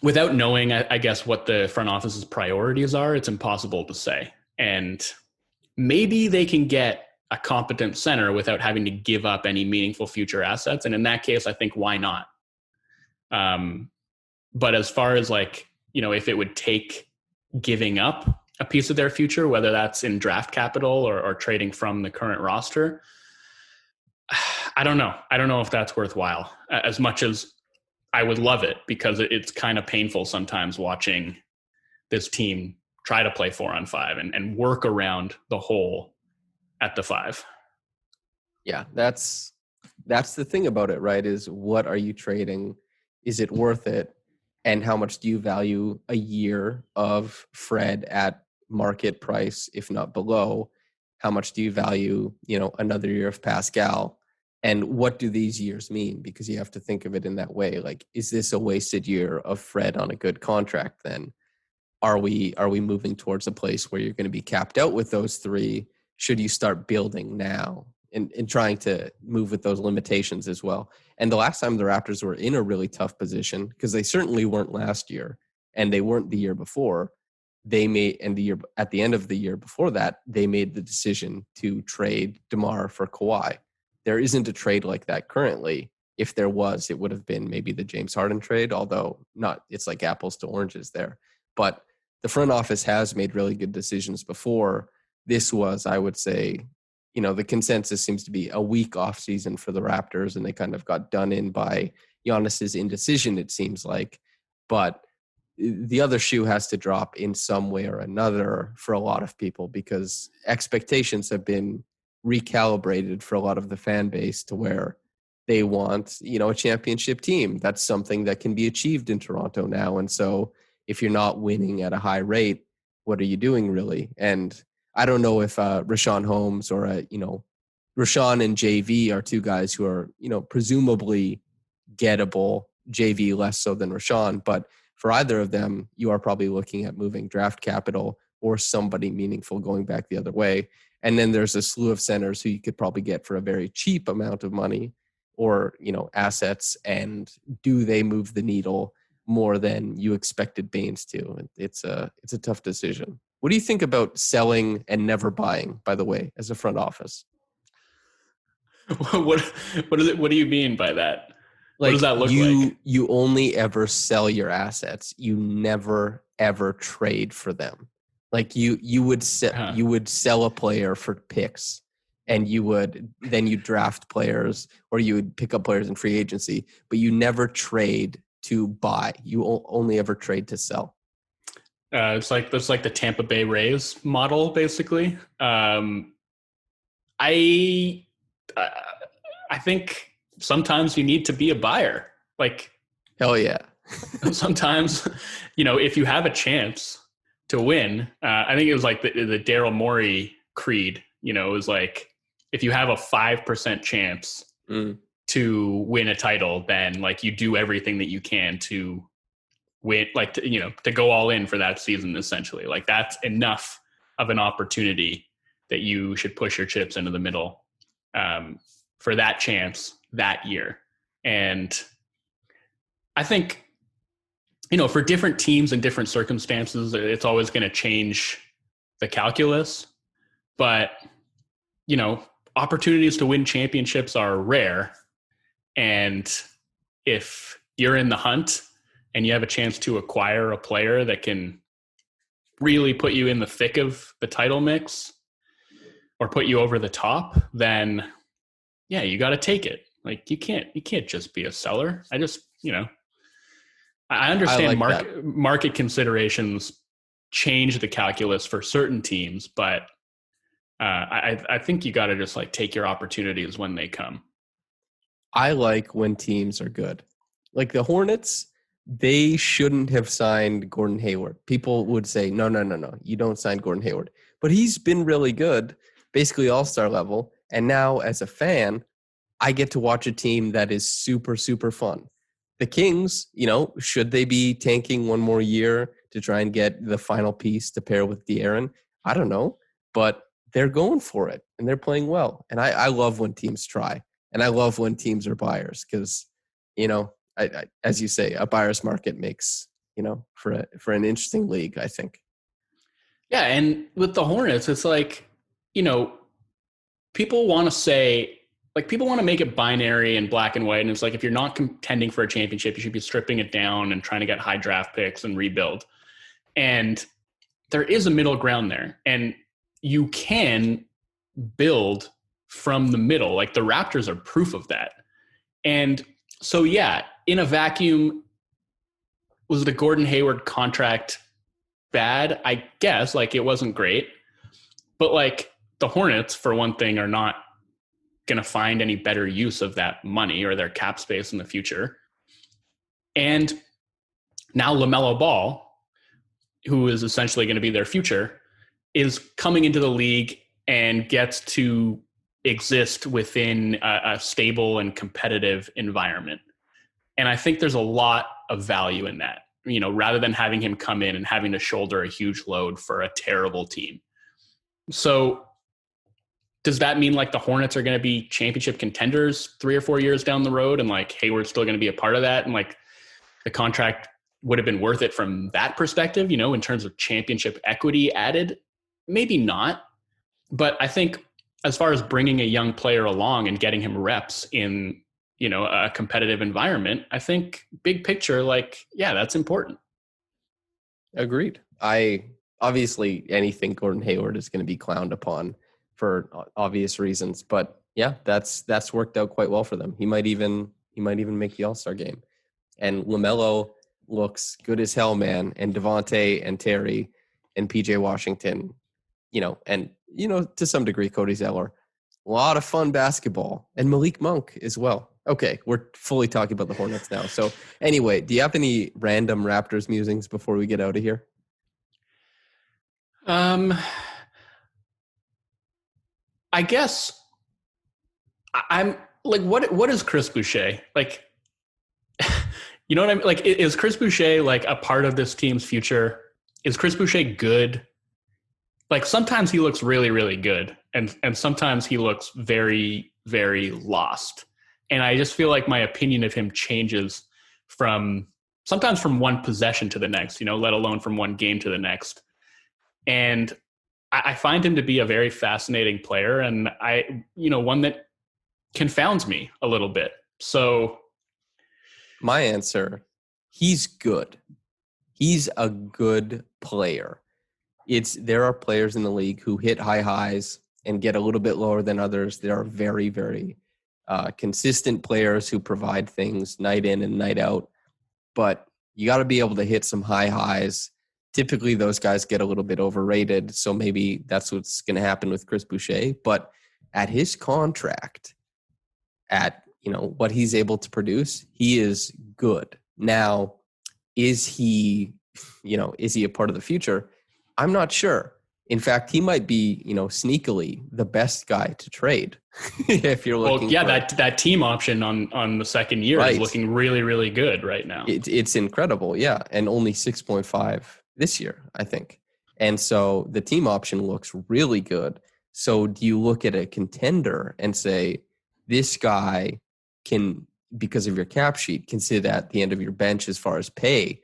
without knowing, I guess, what the front office's priorities are, it's impossible to say. And maybe they can get a competent center without having to give up any meaningful future assets. And in that case, I think why not? But as far as like, if it would take giving up a piece of their future, whether that's in draft capital or trading from the current roster, I don't know. I don't know if that's worthwhile as much as I would love it, because it's kind of painful sometimes watching this team try to play 4-on-5 and work around the hole at the 5. Yeah, that's the thing about it, right? Is what are you trading? Is it worth it? And how much do you value a year of Fred at market price, if not below? How much do you value, another year of Pascal? And what do these years mean? Because you have to think of it in that way. Like, is this a wasted year of Fred on a good contract then? Are we moving towards a place where you're going to be capped out with those 3? Should you start building now and trying to move with those limitations as well? And the last time the Raptors were in a really tough position, because they certainly weren't last year and they weren't the year before, at the end of the year before that, they made the decision to trade DeMar for Kawhi. There isn't a trade like that currently. if there was, it would have been maybe the James Harden trade, although not, it's like apples to oranges there. But the front office has made really good decisions before. This was, I would say, the consensus seems to be a weak off season for the Raptors, and they kind of got done in by Giannis's indecision, it seems like. But the other shoe has to drop in some way or another for a lot of people, because expectations have been recalibrated for a lot of the fan base to where they want, a championship team. That's something that can be achieved in Toronto now. And so if you're not winning at a high rate, what are you doing really? And I don't know if Rashawn Holmes or, Rashawn and JV are two guys who are, presumably gettable, JV less so than Rashawn, but for either of them, you are probably looking at moving draft capital or somebody meaningful going back the other way. And then there's a slew of centers who you could probably get for a very cheap amount of money or, assets. And do they move the needle more than you expected Baynes to? It's a tough decision. What do you think about selling and never buying, by the way, as a front office? What do you mean by that? What does that look like? You only ever sell your assets. You never ever trade for them. Like you would sell a player for picks, and then you draft players, or you would pick up players in free agency, but you never trade to buy. You only ever trade to sell. It's like the Tampa Bay Rays model, basically. I think sometimes you need to be a buyer. Like, hell yeah. Sometimes, if you have a chance to win, I think it was like the Daryl Morey creed, it was like, if you have a 5% chance to win a title, then like you do everything that you can to win, like, to go all in for that season, essentially. Like, that's enough of an opportunity that you should push your chips into the middle for that chance that year. And I think, for different teams and different circumstances, it's always going to change the calculus. But, opportunities to win championships are rare. And if you're in the hunt and you have a chance to acquire a player that can really put you in the thick of the title mix or put you over the top, then yeah, you got to take it. Like, you can't just be a seller. I understand market considerations change the calculus for certain teams, but I think you got to just like take your opportunities when they come. I like when teams are good. Like the Hornets, they shouldn't have signed Gordon Hayward. People would say, no, you don't sign Gordon Hayward. But he's been really good, basically all-star level. And now as a fan, I get to watch a team that is super, super fun. The Kings, should they be tanking one more year to try and get the final piece to pair with De'Aaron? I don't know, but they're going for it and they're playing well. And I love when teams try, and I love when teams are buyers because, I, as you say, a buyer's market makes, for an interesting league, I think. Yeah. And with the Hornets, it's like, people want to say, like, people want to make it binary and black and white. And it's like, if you're not contending for a championship, you should be stripping it down and trying to get high draft picks and rebuild. And there is a middle ground there. And you can build from the middle. Like, the Raptors are proof of that. And so, yeah, in a vacuum, was the Gordon Hayward contract bad? I guess, like, it wasn't great. But, like, the Hornets, for one thing, are not going to find any better use of that money or their cap space in the future. And now LaMelo Ball, who is essentially going to be their future, is coming into the league and gets to exist within a stable and competitive environment. And I think there's a lot of value in that, rather than having him come in and having to shoulder a huge load for a terrible team. So does that mean like the Hornets are going to be championship contenders 3 or 4 years down the road, and like Hayward's still going to be a part of that, and like the contract would have been worth it from that perspective, in terms of championship equity added? Maybe not. But I think as far as bringing a young player along and getting him reps in, a competitive environment, I think big picture, like, yeah, that's important. Agreed. Obviously anything Gordon Hayward is going to be clowned upon for obvious reasons, but yeah, that's worked out quite well for them. He might even make the All-Star game. And LaMelo looks good as hell, man. And Devontae and Terry and PJ Washington, and to some degree Cody Zeller. A lot of fun basketball. And Malik Monk as well. Okay, we're fully talking about the Hornets now. So anyway, do you have any random Raptors musings before we get out of here? I guess I'm like, what is Chris Boucher? Like, you know what I mean? Like, is Chris Boucher like a part of this team's future? Is Chris Boucher good? Like, sometimes he looks really, really good. And sometimes he looks very, very lost. And I just feel like my opinion of him changes sometimes from one possession to the next, let alone from one game to the next. And I find him to be a very fascinating player, and one that confounds me a little bit. So my answer, he's good. He's a good player. There are players in the league who hit high highs and get a little bit lower than others. There are very, very consistent players who provide things night in and night out, but you got to be able to hit some high highs. Typically those guys get a little bit overrated. So maybe that's what's going to happen with Chris Boucher, but at his contract, at what he's able to produce, he is good. Now, is he a part of the future? I'm not sure. In fact, he might be, sneakily the best guy to trade if you're looking. Well, yeah, that team option on the second year is looking really, really good right now. It's incredible, yeah, and only 6.5 this year, I think. And so the team option looks really good. So do you look at a contender and say, this guy can, because of your cap sheet, consider at the end of your bench as far as pay,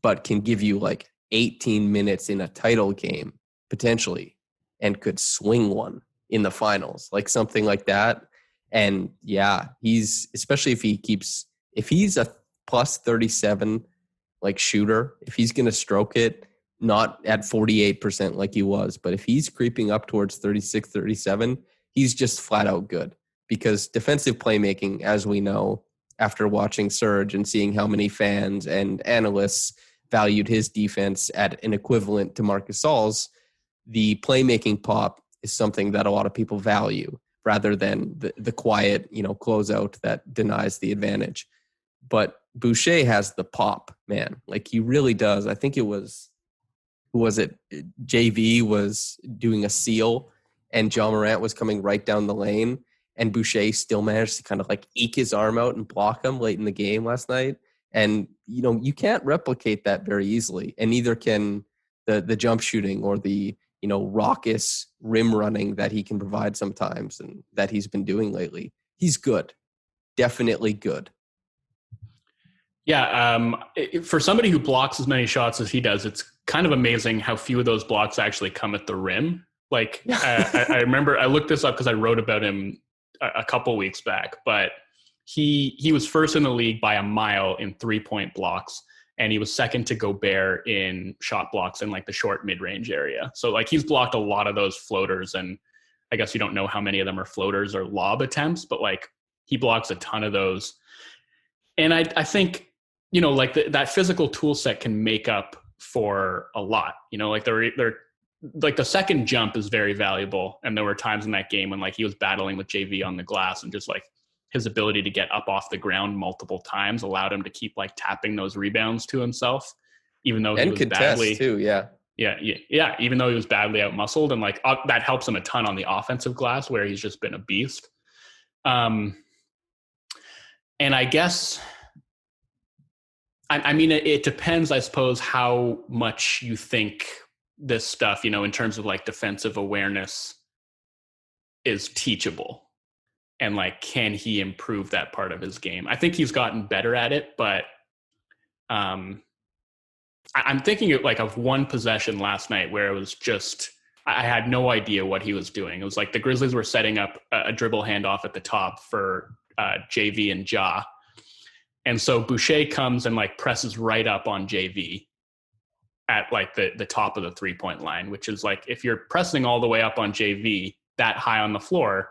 but can give you like 18 minutes in a title game potentially and could swing one in the finals, like something like that. And yeah, especially if he's a plus 37 like shooter, if he's going to stroke it, not at 48% like he was, but if he's creeping up towards 36, 37, he's just flat out good. Because defensive playmaking, as we know, after watching Surge and seeing how many fans and analysts valued his defense at an equivalent to Marc Gasol's, the playmaking pop is something that a lot of people value rather than the quiet, closeout that denies the advantage. But Boucher has the pop, man. Like, he really does. I think it was, who was it? JV was doing a seal and John Morant was coming right down the lane, and Boucher still managed to kind of like eke his arm out and block him late in the game last night. And, you can't replicate that very easily. And neither can the jump shooting or the, raucous rim running that he can provide sometimes and that he's been doing lately. He's good. Definitely good. Yeah. For somebody who blocks as many shots as he does, it's kind of amazing how few of those blocks actually come at the rim. Like, I remember I looked this up because I wrote about him a couple weeks back, but he was first in the league by a mile in 3-point blocks, and he was second to Gobert in shot blocks in like the short mid-range area. So like, he's blocked a lot of those floaters, and I guess you don't know how many of them are floaters or lob attempts, but like, he blocks a ton of those. And I think, like that physical tool set can make up for a lot, like they're like the second jump is very valuable. And there were times in that game when like he was battling with JV on the glass, and just like his ability to get up off the ground multiple times allowed him to keep like tapping those rebounds to himself, even though he was badly too. Yeah. Even though he was badly outmuscled, and like that helps him a ton on the offensive glass where he's just been a beast. And I guess, I mean, it depends, I suppose, how much you think this stuff, in terms of like defensive awareness is teachable, and like, can he improve that part of his game? I think he's gotten better at it, but I'm thinking of one possession last night where it was just, I had no idea what he was doing. It was like the Grizzlies were setting up a dribble handoff at the top for JV and Ja. And so Boucher comes and like presses right up on JV at like the top of the 3-point line, which is like, if you're pressing all the way up on JV that high on the floor,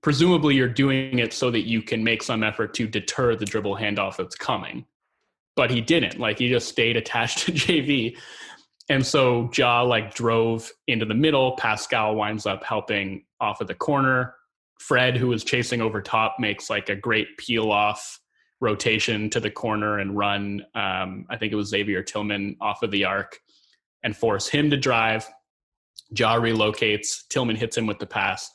presumably you're doing it so that you can make some effort to deter the dribble handoff that's coming. But he didn't. Like, he just stayed attached to JV. And so Ja like drove into the middle. Pascal winds up helping off of the corner. Fred, who was chasing over top, makes like a great peel off rotation to the corner and run. I think it was Xavier Tillman off of the arc and force him to drive. Ja relocates. Tillman hits him with the pass.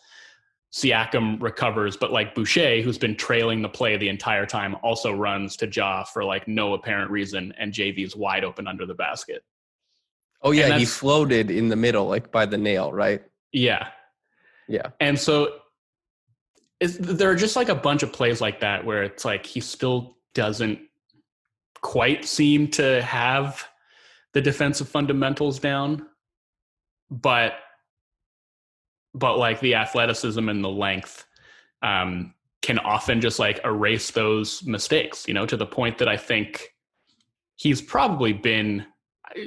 Siakam recovers, but like Boucher, who's been trailing the play the entire time, also runs to Ja for like no apparent reason, and JV's wide open under the basket. Oh yeah, he floated in the middle, like by the nail, right? Yeah. And so there are just like a bunch of plays like that where it's like he still doesn't quite seem to have the defensive fundamentals down, but like the athleticism and the length can often just like erase those mistakes, you know, to the point that I think he's probably been,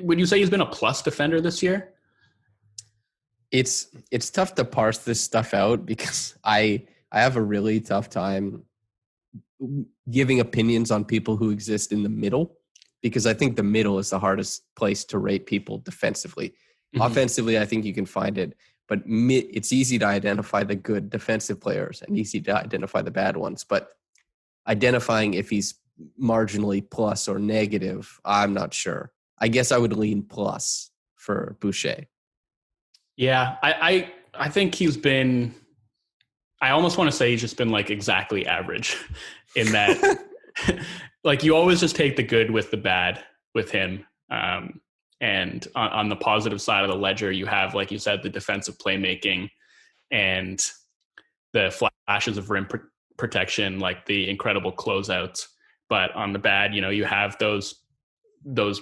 would you say he's been a plus defender this year? It's tough to parse this stuff out because I have a really tough time giving opinions on people who exist in the middle, because I think the middle is the hardest place to rate people defensively. Mm-hmm. Offensively, I think you can find it, but it's easy to identify the good defensive players and easy to identify the bad ones. But identifying if he's marginally plus or negative, I'm not sure. I guess I would lean plus for Boucher. Yeah, I think he's been, I almost want to say he's just been like exactly average in that like you always just take the good with the bad with him. And on the positive side of the ledger, you have, like you said, the defensive playmaking and the flashes of rim protection, like the incredible closeouts. But on the bad, you know, you have those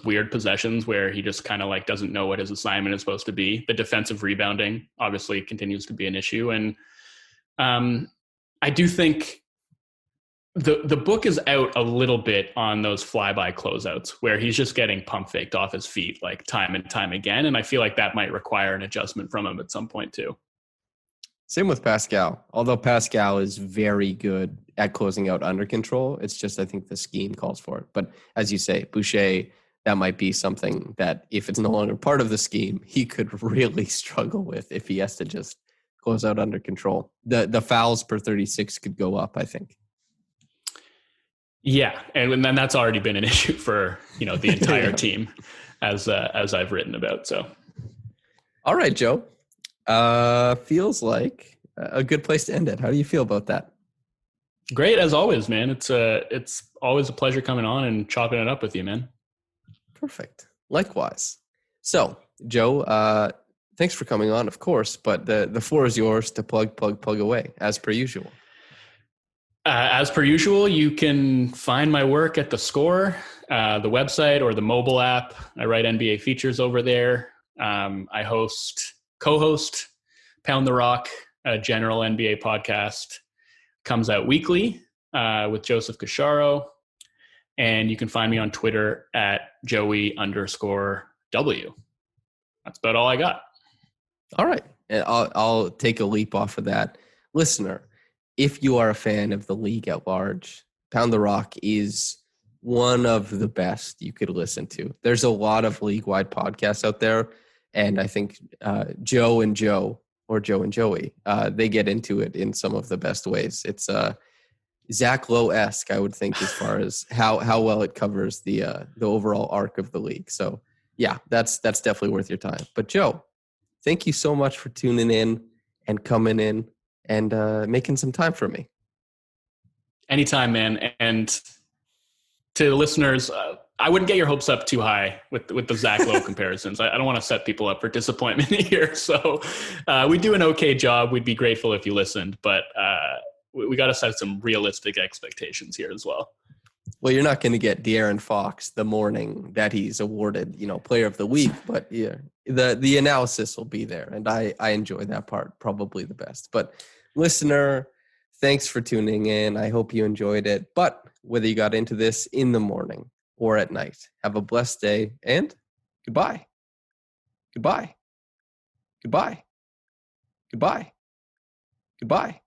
weird possessions where he just kind of like doesn't know what his assignment is supposed to be. The defensive rebounding obviously continues to be an issue. And I do think the book is out a little bit on those flyby closeouts where he's just getting pump faked off his feet like time and time again. And I feel like that might require an adjustment from him at some point too. Same with Pascal. Although Pascal is very good at closing out under control, it's just I think the scheme calls for it. But as you say, Boucher, that might be something that if it's no longer part of the scheme, he could really struggle with if he has to just close out under control. The fouls per 36 could go up, I think. Yeah, and then that's already been an issue for, you know, the entire team as I've written about. So, all right, Joe. Feels like a good place to end it. How do you feel about that? Great, as always, man. It's always a pleasure coming on and chopping it up with you, man. Perfect. Likewise. So, Joe, thanks for coming on, of course, but the floor is yours to plug away, as per usual. As per usual, you can find my work at The Score, the website or the mobile app. I write NBA features over there. I co-host Pound the Rock, a general NBA podcast. Comes out weekly with Joseph Casharo. And you can find me on Twitter at Joey_W. That's about all I got. All right. And I'll take a leap off of that. Listener, if you are a fan of the league at large, Pound the Rock is one of the best you could listen to. There's a lot of league-wide podcasts out there, and I think Joe and Joe, or Joe and Joey, they get into it in some of the best ways. It's Zach Lowe-esque, I would think, as far as how well it covers the overall arc of the league. So, yeah, that's definitely worth your time. But, Joe, thank you so much for tuning in and coming in and making some time for me. Anytime, man. And to the listeners, I wouldn't get your hopes up too high with the Zach Lowe comparisons. I don't want to set people up for disappointment here. So we do an okay job. We'd be grateful if you listened, but we got to set some realistic expectations here as well. Well, you're not going to get De'Aaron Fox the morning that he's awarded, Player of the Week, but yeah, the analysis will be there, and I enjoy that part probably the best. But listener, Thanks for tuning in. I hope you enjoyed it. But whether you got into this in the morning or at night, have a blessed day and goodbye. Goodbye. Goodbye. Goodbye. Goodbye.